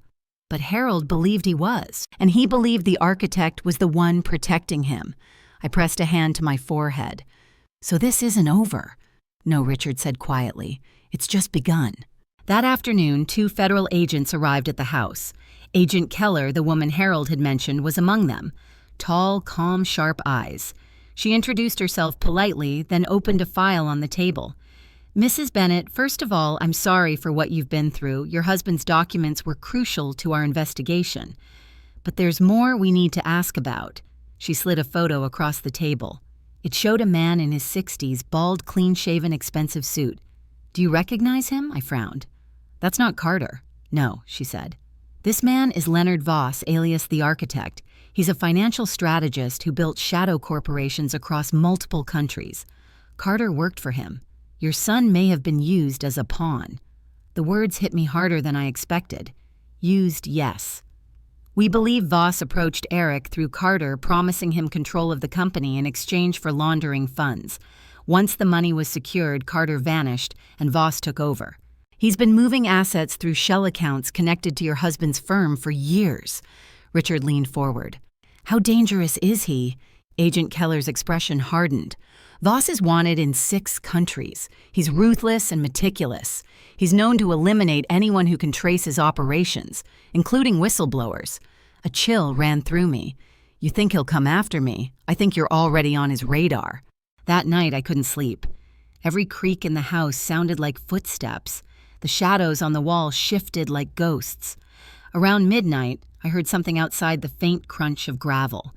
But Harold believed he was, and he believed the architect was the one protecting him." I pressed a hand to my forehead. "So this isn't over." "No," Richard said quietly. "It's just begun." That afternoon, 2 federal agents arrived at the house. Agent Keller, the woman Harold had mentioned, was among them. Tall, calm, sharp eyes. She introduced herself politely, then opened a file on the table. "Mrs. Bennett, first of all, I'm sorry for what you've been through. Your husband's documents were crucial to our investigation. But there's more we need to ask about." She slid a photo across the table. It showed a man in his 60s, bald, clean-shaven, expensive suit. "Do you recognize him?" I frowned. "That's not Carter." "No," she said. "This man is Leonard Voss, alias the architect. He's a financial strategist who built shadow corporations across multiple countries. Carter worked for him. Your son may have been used as a pawn." The words hit me harder than I expected. Used, yes. "We believe Voss approached Eric through Carter, promising him control of the company in exchange for laundering funds. Once the money was secured, Carter vanished, and Voss took over. He's been moving assets through shell accounts connected to your husband's firm for years." Richard leaned forward. "How dangerous is he?" Agent Keller's expression hardened. "Voss is wanted in 6 countries. He's ruthless and meticulous. He's known to eliminate anyone who can trace his operations, including whistleblowers." A chill ran through me. "You think he'll come after me? I think you're already on his radar." That night I couldn't sleep. Every creak in the house sounded like footsteps. The shadows on the wall shifted like ghosts. Around midnight, I heard something outside, the faint crunch of gravel.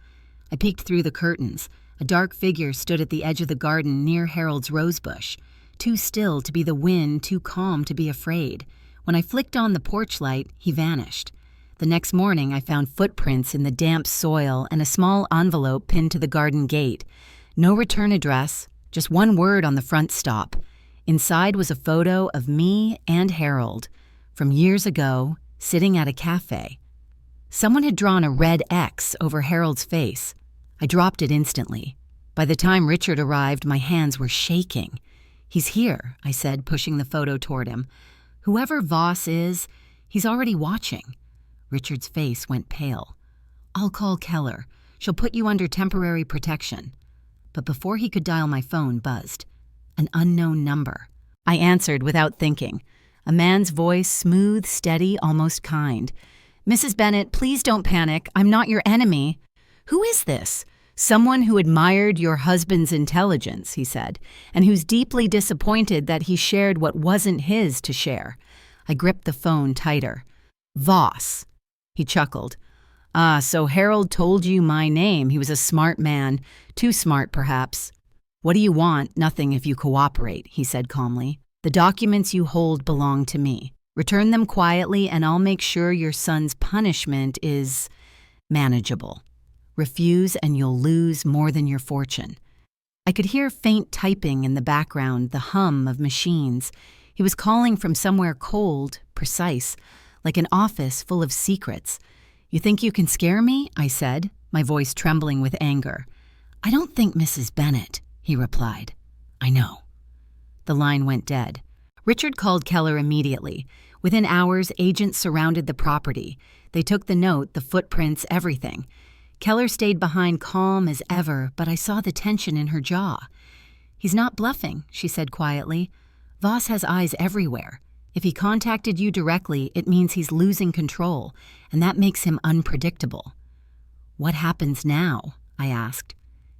I peeked through the curtains. A dark figure stood at the edge of the garden near Harold's rosebush, too still to be the wind, too calm to be afraid. When I flicked on the porch light, he vanished. The next morning, I found footprints in the damp soil and a small envelope pinned to the garden gate. No return address, just one word on the front stop. Inside was a photo of me and Harold, from years ago, sitting at a cafe. Someone had drawn a red X over Harold's face. I dropped it instantly. By the time Richard arrived, my hands were shaking. "He's here," I said, pushing the photo toward him. "Whoever Voss is, he's already watching." Richard's face went pale. "I'll call Keller. She'll put you under temporary protection." But before he could dial, my phone buzzed. An unknown number. I answered without thinking. A man's voice, smooth, steady, almost kind. "Mrs. Bennet, please don't panic. I'm not your enemy." "Who is this?" "Someone who admired your husband's intelligence," he said, "and who's deeply disappointed that he shared what wasn't his to share." I gripped the phone tighter. "Voss." He chuckled. "Ah, so Harold told you my name. He was a smart man. Too smart, perhaps." "What do you want? Nothing if you cooperate," he said calmly. "The documents you hold belong to me. Return them quietly and I'll make sure your son's punishment is manageable. Refuse and you'll lose more than your fortune." I could hear faint typing in the background, the hum of machines. He was calling from somewhere cold, precise, like an office full of secrets. "You think you can scare me?" I said, my voice trembling with anger. "I don't think Mrs. Bennet," he replied. "I know." The line went dead. Richard called Keller immediately. Within hours, agents surrounded the property. They took the note, the footprints, everything. Keller stayed behind calm as ever, but I saw the tension in her jaw. "He's not bluffing," she said quietly. "Voss has eyes everywhere. If he contacted you directly, it means he's losing control, and that makes him unpredictable." "What happens now?" I asked.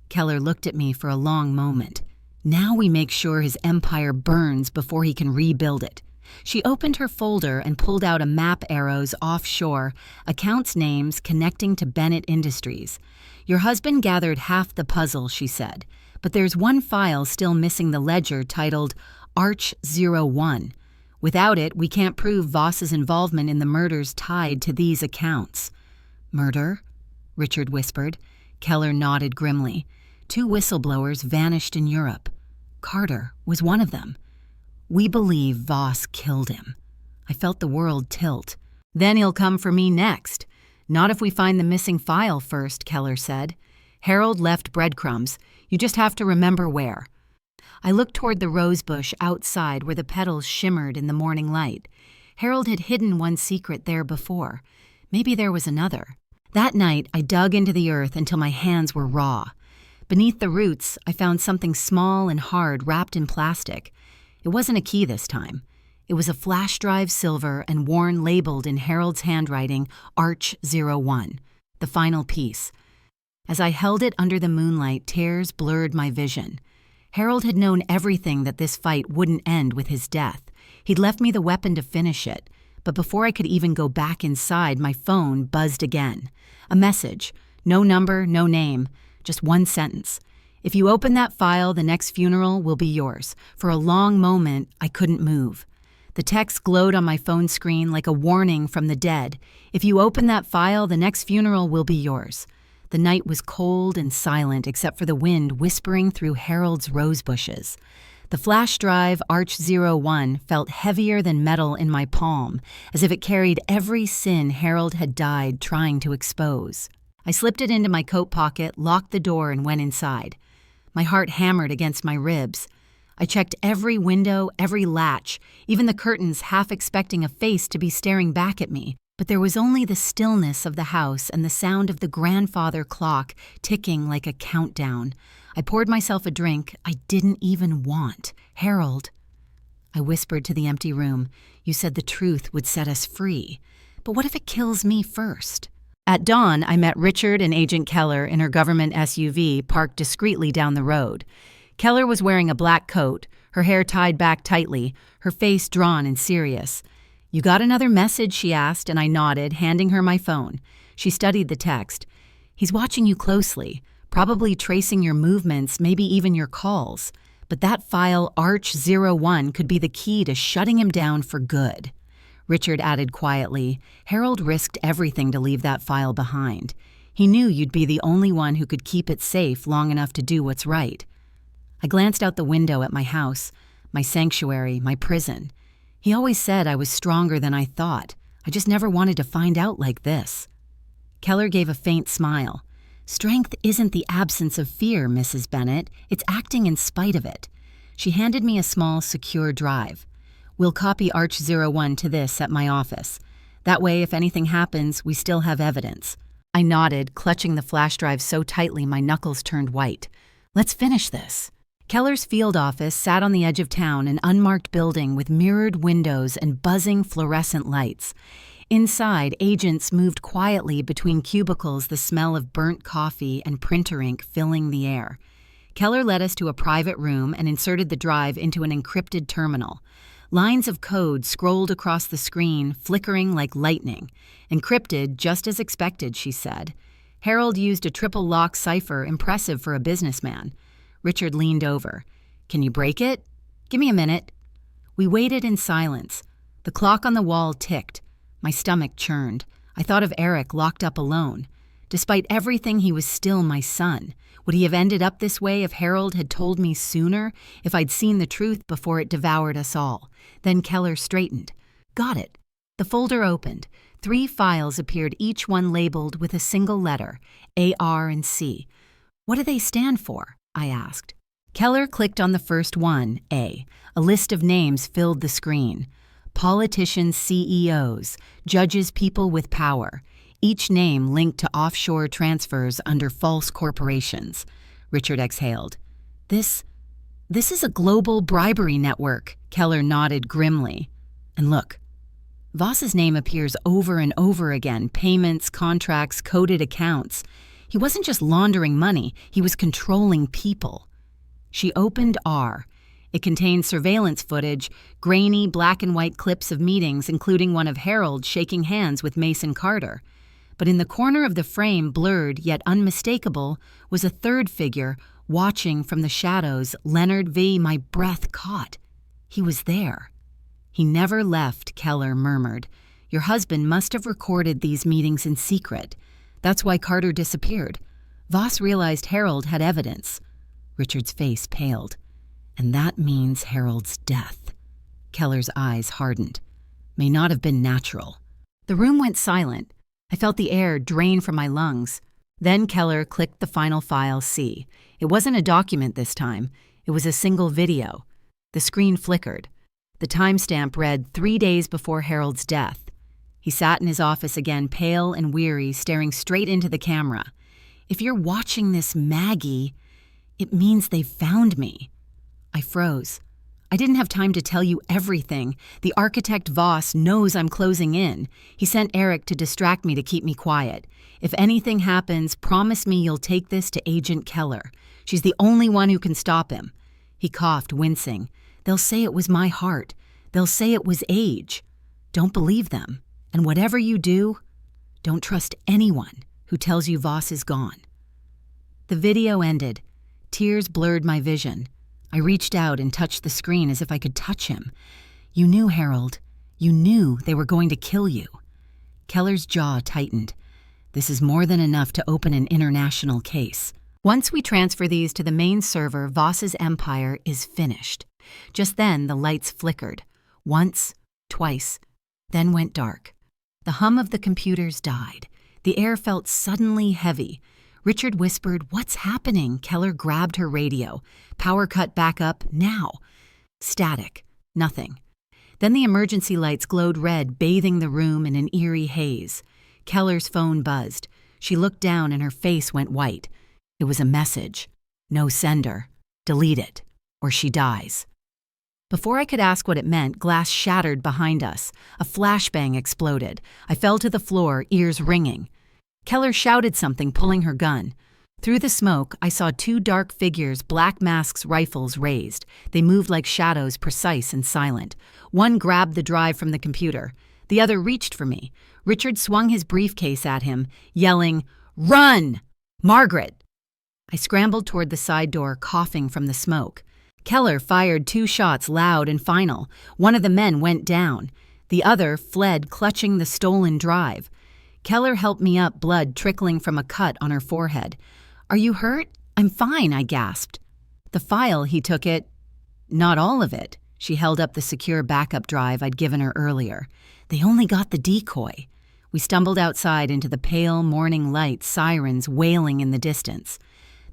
Keller looked at me for a long moment. "Now we make sure his empire burns before he can rebuild it." She opened her folder and pulled out a map arrows offshore, accounts names connecting to Bennett Industries. "Your husband gathered half the puzzle," she said, "but there's one file still missing the ledger titled Arch 01. Without it, we can't prove Voss's involvement in the murders tied to these accounts." "Murder?" Richard whispered. Keller nodded grimly. 2 whistleblowers vanished in Europe. Carter was one of them. "We believe Voss killed him." I felt the world tilt. "Then he'll come for me next." "Not if we find the missing file first," Keller said. "Harold left breadcrumbs. You just have to remember where." I looked toward the rosebush outside where the petals shimmered in the morning light. Harold had hidden one secret there before. Maybe there was another. That night, I dug into the earth until my hands were raw. Beneath the roots, I found something small and hard wrapped in plastic. It wasn't a key this time. It was a flash drive silver and worn labeled in Harold's handwriting, Arch 01, the final piece. As I held it under the moonlight, tears blurred my vision. Harold had known everything that this fight wouldn't end with his death. He'd left me the weapon to finish it. But before I could even go back inside, my phone buzzed again. A message. No number, no name. Just one sentence. "If you open that file, the next funeral will be yours." For a long moment, I couldn't move. The text glowed on my phone screen like a warning from the dead. "If you open that file, the next funeral will be yours." The night was cold and silent except for the wind whispering through Harold's rose bushes. The flash drive Arch 01 felt heavier than metal in my palm, as if it carried every sin Harold had died trying to expose. I slipped it into my coat pocket, locked the door, and went inside. My heart hammered against my ribs. I checked every window, every latch, even the curtains, half expecting a face to be staring back at me. But there was only the stillness of the house and the sound of the grandfather clock ticking like a countdown. I poured myself a drink I didn't even want. "Harold," I whispered to the empty room, "you said the truth would set us free. But what if it kills me first?" At dawn, I met Richard and Agent Keller in her government SUV parked discreetly down the road. Keller was wearing a black coat, her hair tied back tightly, her face drawn and serious. "You got another message?" she asked, and I nodded, handing her my phone. She studied the text. "He's watching you closely, probably tracing your movements, maybe even your calls. But that file, Arch 01, could be the key to shutting him down for good." Richard added quietly, "Harold risked everything to leave that file behind. He knew you'd be the only one who could keep it safe long enough to do what's right." I glanced out the window at my house, my sanctuary, my prison. He always said I was stronger than I thought. I just never wanted to find out like this. Keller gave a faint smile. "Strength isn't the absence of fear, Mrs. Bennet. It's acting in spite of it." She handed me a small, secure drive. "We'll copy Arch 01 to this at my office. That way, if anything happens, we still have evidence." I nodded, clutching the flash drive so tightly my knuckles turned white. "Let's finish this." Keller's field office sat on the edge of town, an unmarked building with mirrored windows and buzzing fluorescent lights. Inside, agents moved quietly between cubicles, the smell of burnt coffee and printer ink filling the air. Keller led us to a private room and inserted the drive into an encrypted terminal. Lines of code scrolled across the screen, flickering like lightning. Encrypted, just as expected, she said. Harold used a triple lock cipher, impressive for a businessman. Richard leaned over. "Can you break it?" "Give me a minute." We waited in silence. The clock on the wall ticked. My stomach churned. I thought of Eric locked up alone. Despite everything, he was still my son. Would he have ended up this way if Harold had told me sooner, if I'd seen the truth before it devoured us all? Then Keller straightened. "Got it." The folder opened. 3 files appeared, each one labeled with a single letter, A, R, and C. "What do they stand for?" I asked. Keller clicked on the first one, A. A list of names filled the screen. Politicians, CEOs, judges, people with power. Each name linked to offshore transfers under false corporations. Richard exhaled. This is a global bribery network," Keller nodded grimly. "And look, Voss's name appears over and over again, payments, contracts, coded accounts. He wasn't just laundering money, he was controlling people." She opened R. It contained surveillance footage, grainy black and white clips of meetings, including one of Harold shaking hands with Mason Carter. But in the corner of the frame, blurred yet unmistakable, was a third figure, watching from the shadows. Leonard V. My breath caught. He was there. "He never left," Keller murmured. "Your husband must have recorded these meetings in secret. That's why Carter disappeared. Voss realized Harold had evidence." Richard's face paled. "And that means Harold's death." Keller's eyes hardened. "May not have been natural." The room went silent. I felt the air drain from my lungs. Then Keller clicked the final file, C. It wasn't a document this time. It was a single video. The screen flickered. The timestamp read 3 days before Harold's death. He sat in his office again, pale and weary, staring straight into the camera. "If you're watching this, Maggie, it means they've found me." I froze. "I didn't have time to tell you everything. The architect Voss knows I'm closing in. He sent Eric to distract me to keep me quiet. If anything happens, promise me you'll take this to Agent Keller. She's the only one who can stop him." He coughed, wincing. "They'll say it was my heart. They'll say it was age. Don't believe them. And whatever you do, don't trust anyone who tells you Voss is gone." The video ended. Tears blurred my vision. I reached out and touched the screen as if I could touch him. "You knew, Harold. You knew they were going to kill you." Keller's jaw tightened. "This is more than enough to open an international case. Once we transfer these to the main server, Voss's empire is finished." Just then, the lights flickered. Once, twice, then went dark. The hum of the computers died. The air felt suddenly heavy. Richard whispered, "What's happening?" Keller grabbed her radio. "Power cut back up, now." Static. Nothing. Then the emergency lights glowed red, bathing the room in an eerie haze. Keller's phone buzzed. She looked down and her face went white. It was a message. "No sender. Delete it, or she dies." Before I could ask what it meant, glass shattered behind us. A flashbang exploded. I fell to the floor, ears ringing. Keller shouted something, pulling her gun. Through the smoke, I saw 2 dark figures, black masks, rifles raised. They moved like shadows, precise and silent. One grabbed the drive from the computer. The other reached for me. Richard swung his briefcase at him, yelling, "Run! Margaret!" I scrambled toward the side door, coughing from the smoke. Keller fired 2 shots, loud and final. One of the men went down. The other fled, clutching the stolen drive. Keller helped me up, blood trickling from a cut on her forehead. "Are you hurt?" "I'm fine," I gasped. "The file," he took it. "Not all of it." She held up the secure backup drive I'd given her earlier. "They only got the decoy." We stumbled outside into the pale morning light, sirens wailing in the distance.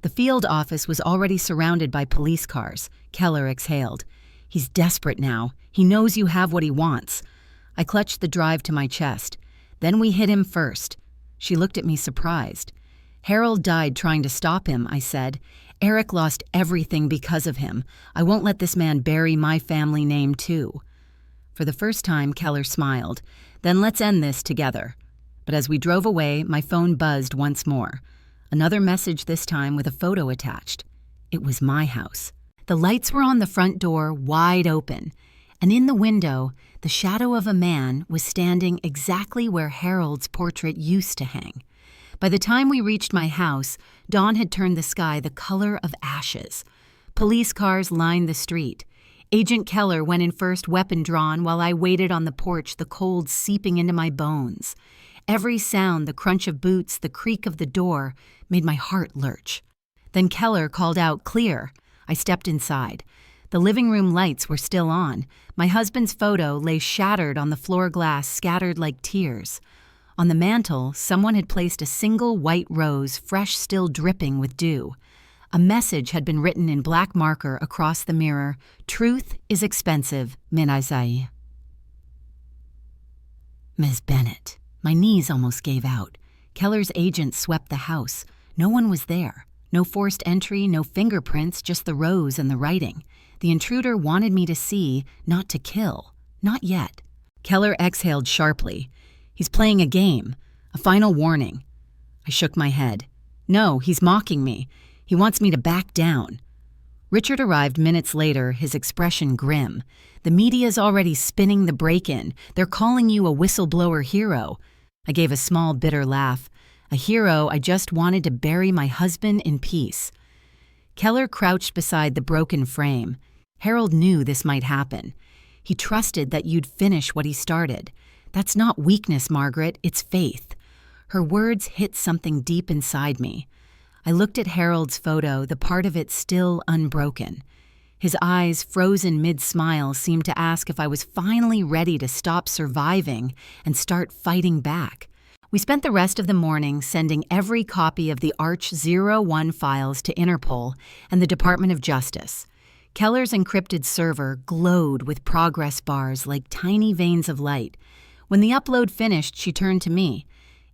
The field office was already surrounded by police cars. Keller exhaled. "He's desperate now. He knows you have what he wants." I clutched the drive to my chest. "Then we hit him first." She looked at me surprised. "Harold died trying to stop him," I said. Eric lost everything because of him. I won't let this man bury my family name too." For the first time, Keller smiled. "Then let's end this together." But as we drove away, my phone buzzed once more. Another message, this time with a photo attached. It was my house. The lights were on the front door, wide open, and in the window, the shadow of a man was standing exactly where Harold's portrait used to hang. By the time we reached my house, dawn had turned the sky the color of ashes. Police cars lined the street. Agent Keller went in first, weapon drawn, while I waited on the porch, the cold seeping into my bones. Every sound, the crunch of boots, the creak of the door, made my heart lurch. Then Keller called out, "Clear." I stepped inside. The living room lights were still on. My husband's photo lay shattered on the floor glass, scattered like tears. On the mantel, someone had placed a single white rose, fresh, still dripping with dew. A message had been written in black marker across the mirror. "Truth is expensive, Minazai." Ms. Bennett. My knees almost gave out. Keller's agent swept the house. No one was there. No forced entry, no fingerprints, just the rose and the writing. The intruder wanted me to see, not to kill. Not yet. Keller exhaled sharply. "He's playing a game. A final warning." I shook my head. "No, he's mocking me. He wants me to back down." Richard arrived minutes later, his expression grim. "The media's already spinning the break-in. They're calling you a whistleblower hero." I gave a small, bitter laugh. A hero I just wanted to bury my husband in peace. Keller crouched beside the broken frame. "Harold knew this might happen. He trusted that you'd finish what he started. That's not weakness, Margaret, it's faith." Her words hit something deep inside me. I looked at Harold's photo, the part of it still unbroken. His eyes, frozen mid-smile, seemed to ask if I was finally ready to stop surviving and start fighting back. We spent the rest of the morning sending every copy of the Arch 01 files to Interpol and the Department of Justice. Keller's encrypted server glowed with progress bars like tiny veins of light. When the upload finished, she turned to me.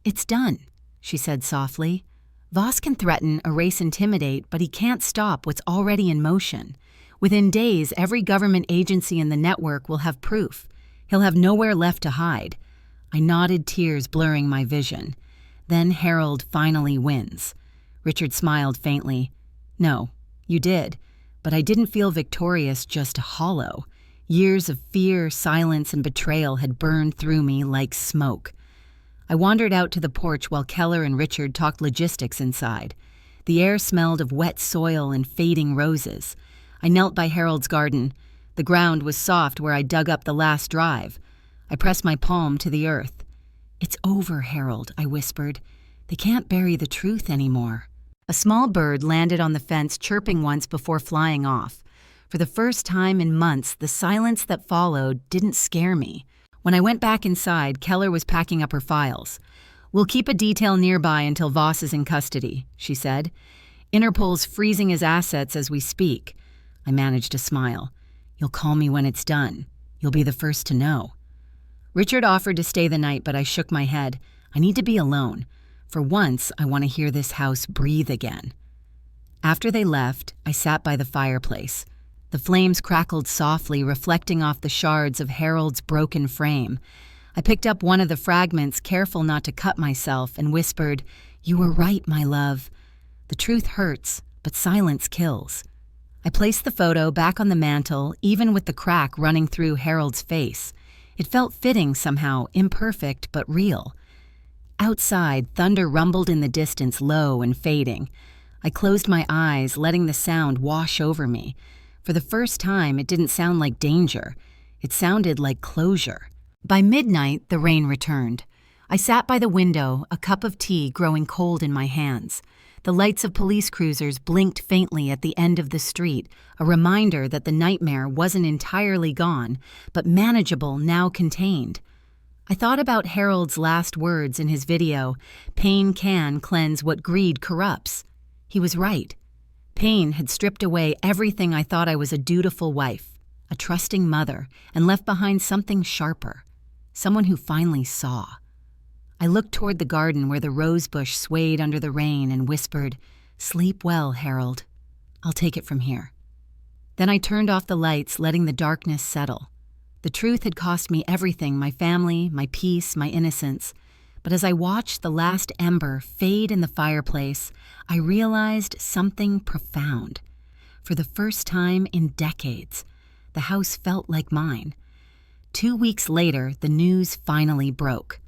"It's done," she said softly. "Voss can threaten, erase, intimidate, but he can't stop what's already in motion. Within days, every government agency in the network will have proof. He'll have nowhere left to hide." I nodded, tears blurring my vision. "Then Harold finally wins." Richard smiled faintly. "No, you did. But I didn't feel victorious, just hollow. Years of fear, silence, and betrayal had burned through me like smoke." I wandered out to the porch while Keller and Richard talked logistics inside. The air smelled of wet soil and fading roses. I knelt by Harold's garden. The ground was soft where I dug up the last drive. I pressed my palm to the earth. "It's over, Harold," I whispered. "They can't bury the truth anymore." A small bird landed on the fence, chirping once before flying off. For the first time in months, the silence that followed didn't scare me. When I went back inside, Keller was packing up her files. "We'll keep a detail nearby until Voss is in custody," she said. "Interpol's freezing his assets as we speak." I managed to smile. "You'll call me when it's done. You'll be the first to know." Richard offered to stay the night, but I shook my head. I need to be alone. For once, I want to hear this house breathe again. After they left, I sat by the fireplace. The flames crackled softly, reflecting off the shards of Harold's broken frame. I picked up one of the fragments, careful not to cut myself, and whispered, "You were right, my love. The truth hurts, but silence kills." I placed the photo back on the mantel, even with the crack running through Harold's face. It felt fitting somehow, imperfect but real. Outside, thunder rumbled in the distance, low and fading. I closed my eyes, letting the sound wash over me. For the first time, it didn't sound like danger. It sounded like closure. By midnight, the rain returned. I sat by the window, a cup of tea growing cold in my hands. The lights of police cruisers blinked faintly at the end of the street, a reminder that the nightmare wasn't entirely gone, but manageable, now contained. I thought about Harold's last words in his video, "Pain can cleanse what greed corrupts." He was right. Pain had stripped away everything I thought I was: a dutiful wife, a trusting mother, and left behind something sharper, someone who finally saw. I looked toward the garden where the rose bush swayed under the rain and whispered, "Sleep well, Harold." I'll take it from here." Then I turned off the lights, letting the darkness settle. The truth had cost me everything: my family, my peace, my innocence. But as I watched the last ember fade in the fireplace, I realized something profound. For the first time in decades, the house felt like mine. 2 weeks later, the news finally broke.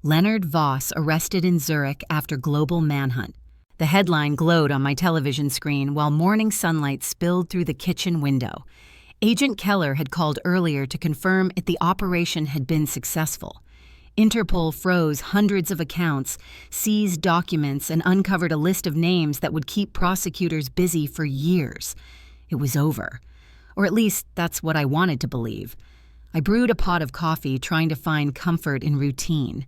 Leonard Voss arrested in Zurich after global manhunt. The headline glowed on my television screen while morning sunlight spilled through the kitchen window. Agent Keller had called earlier to confirm if the operation had been successful. Interpol froze hundreds of accounts, seized documents, and uncovered a list of names that would keep prosecutors busy for years. It was over. Or at least that's what I wanted to believe. I brewed a pot of coffee, trying to find comfort in routine.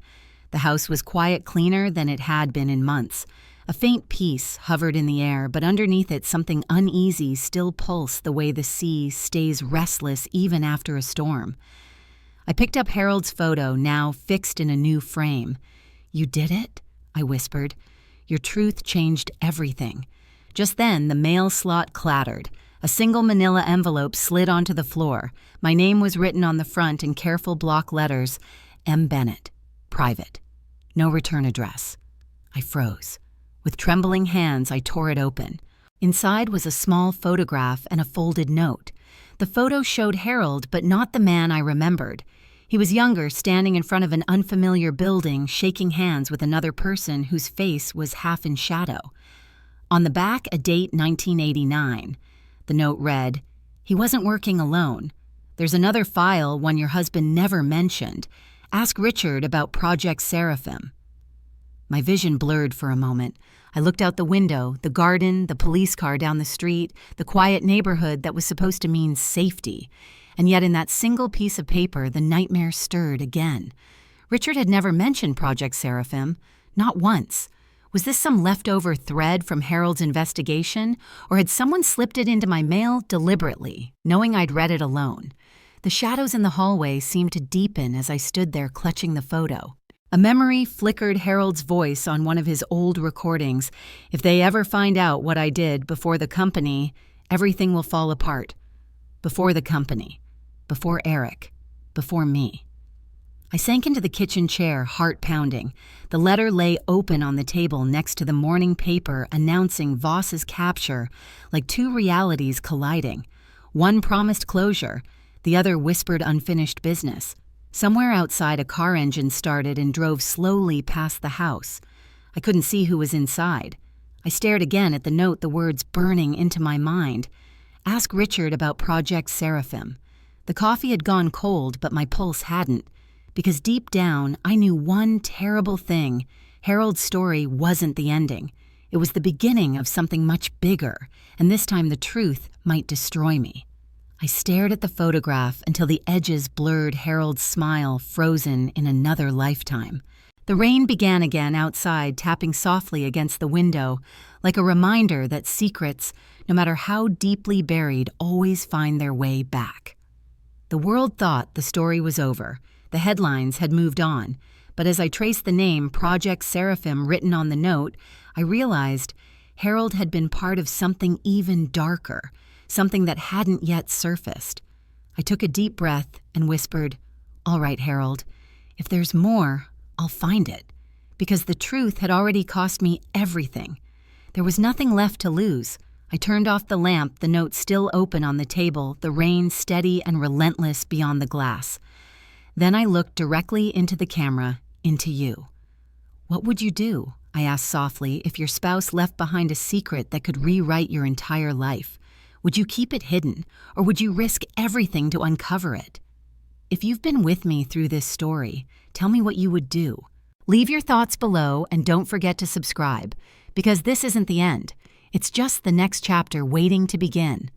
The house was quiet, cleaner than it had been in months. A faint peace hovered in the air, but underneath it something uneasy still pulsed the way the sea stays restless even after a storm. I picked up Harold's photo, now fixed in a new frame. "You did it?" I whispered. "Your truth changed everything." Just then, the mail slot clattered. A single manila envelope slid onto the floor. My name was written on the front in careful block letters: M. Bennett, private. No return address. I froze. With trembling hands, I tore it open. Inside was a small photograph and a folded note. The photo showed Harold, but not the man I remembered. He was younger, standing in front of an unfamiliar building, shaking hands with another person whose face was half in shadow. On the back, a date 1989. The note read, "He wasn't working alone. There's another file, one your husband never mentioned. Ask Richard about Project Seraphim." My vision blurred for a moment. I looked out the window, the garden, the police car down the street, the quiet neighborhood that was supposed to mean safety. And yet in that single piece of paper, the nightmare stirred again. Richard had never mentioned Project Seraphim, not once. Was this some leftover thread from Harold's investigation, or had someone slipped it into my mail deliberately, knowing I'd read it alone? The shadows in the hallway seemed to deepen as I stood there clutching the photo. A memory flickered Harold's voice on one of his old recordings. "If they ever find out what I did before the company, everything will fall apart. Before the company. Before Eric. Before me." I sank into the kitchen chair, heart pounding. The letter lay open on the table next to the morning paper announcing Voss's capture, like two realities colliding. One promised closure, the other whispered unfinished business. Somewhere outside, a car engine started and drove slowly past the house. I couldn't see who was inside. I stared again at the note, the words burning into my mind. "Ask Richard about Project Seraphim." The coffee had gone cold, but my pulse hadn't. Because deep down, I knew one terrible thing. Harold's story wasn't the ending. It was the beginning of something much bigger, and this time the truth might destroy me. I stared at the photograph until the edges blurred Harold's smile, frozen in another lifetime. The rain began again outside, tapping softly against the window, like a reminder that secrets, no matter how deeply buried, always find their way back. The world thought the story was over. The headlines had moved on. But as I traced the name Project Seraphim written on the note, I realized Harold had been part of something even darker, something that hadn't yet surfaced. I took a deep breath and whispered, "All right, Harold, if there's more, I'll find it." Because the truth had already cost me everything. There was nothing left to lose. I turned off the lamp, the note still open on the table, the rain steady and relentless beyond the glass. Then I looked directly into the camera, into you. "What would you do?" I asked softly, "if your spouse left behind a secret that could rewrite your entire life? Would you keep it hidden, or would you risk everything to uncover it?" If you've been with me through this story, tell me what you would do. Leave your thoughts below and don't forget to subscribe, because this isn't the end. It's just the next chapter waiting to begin.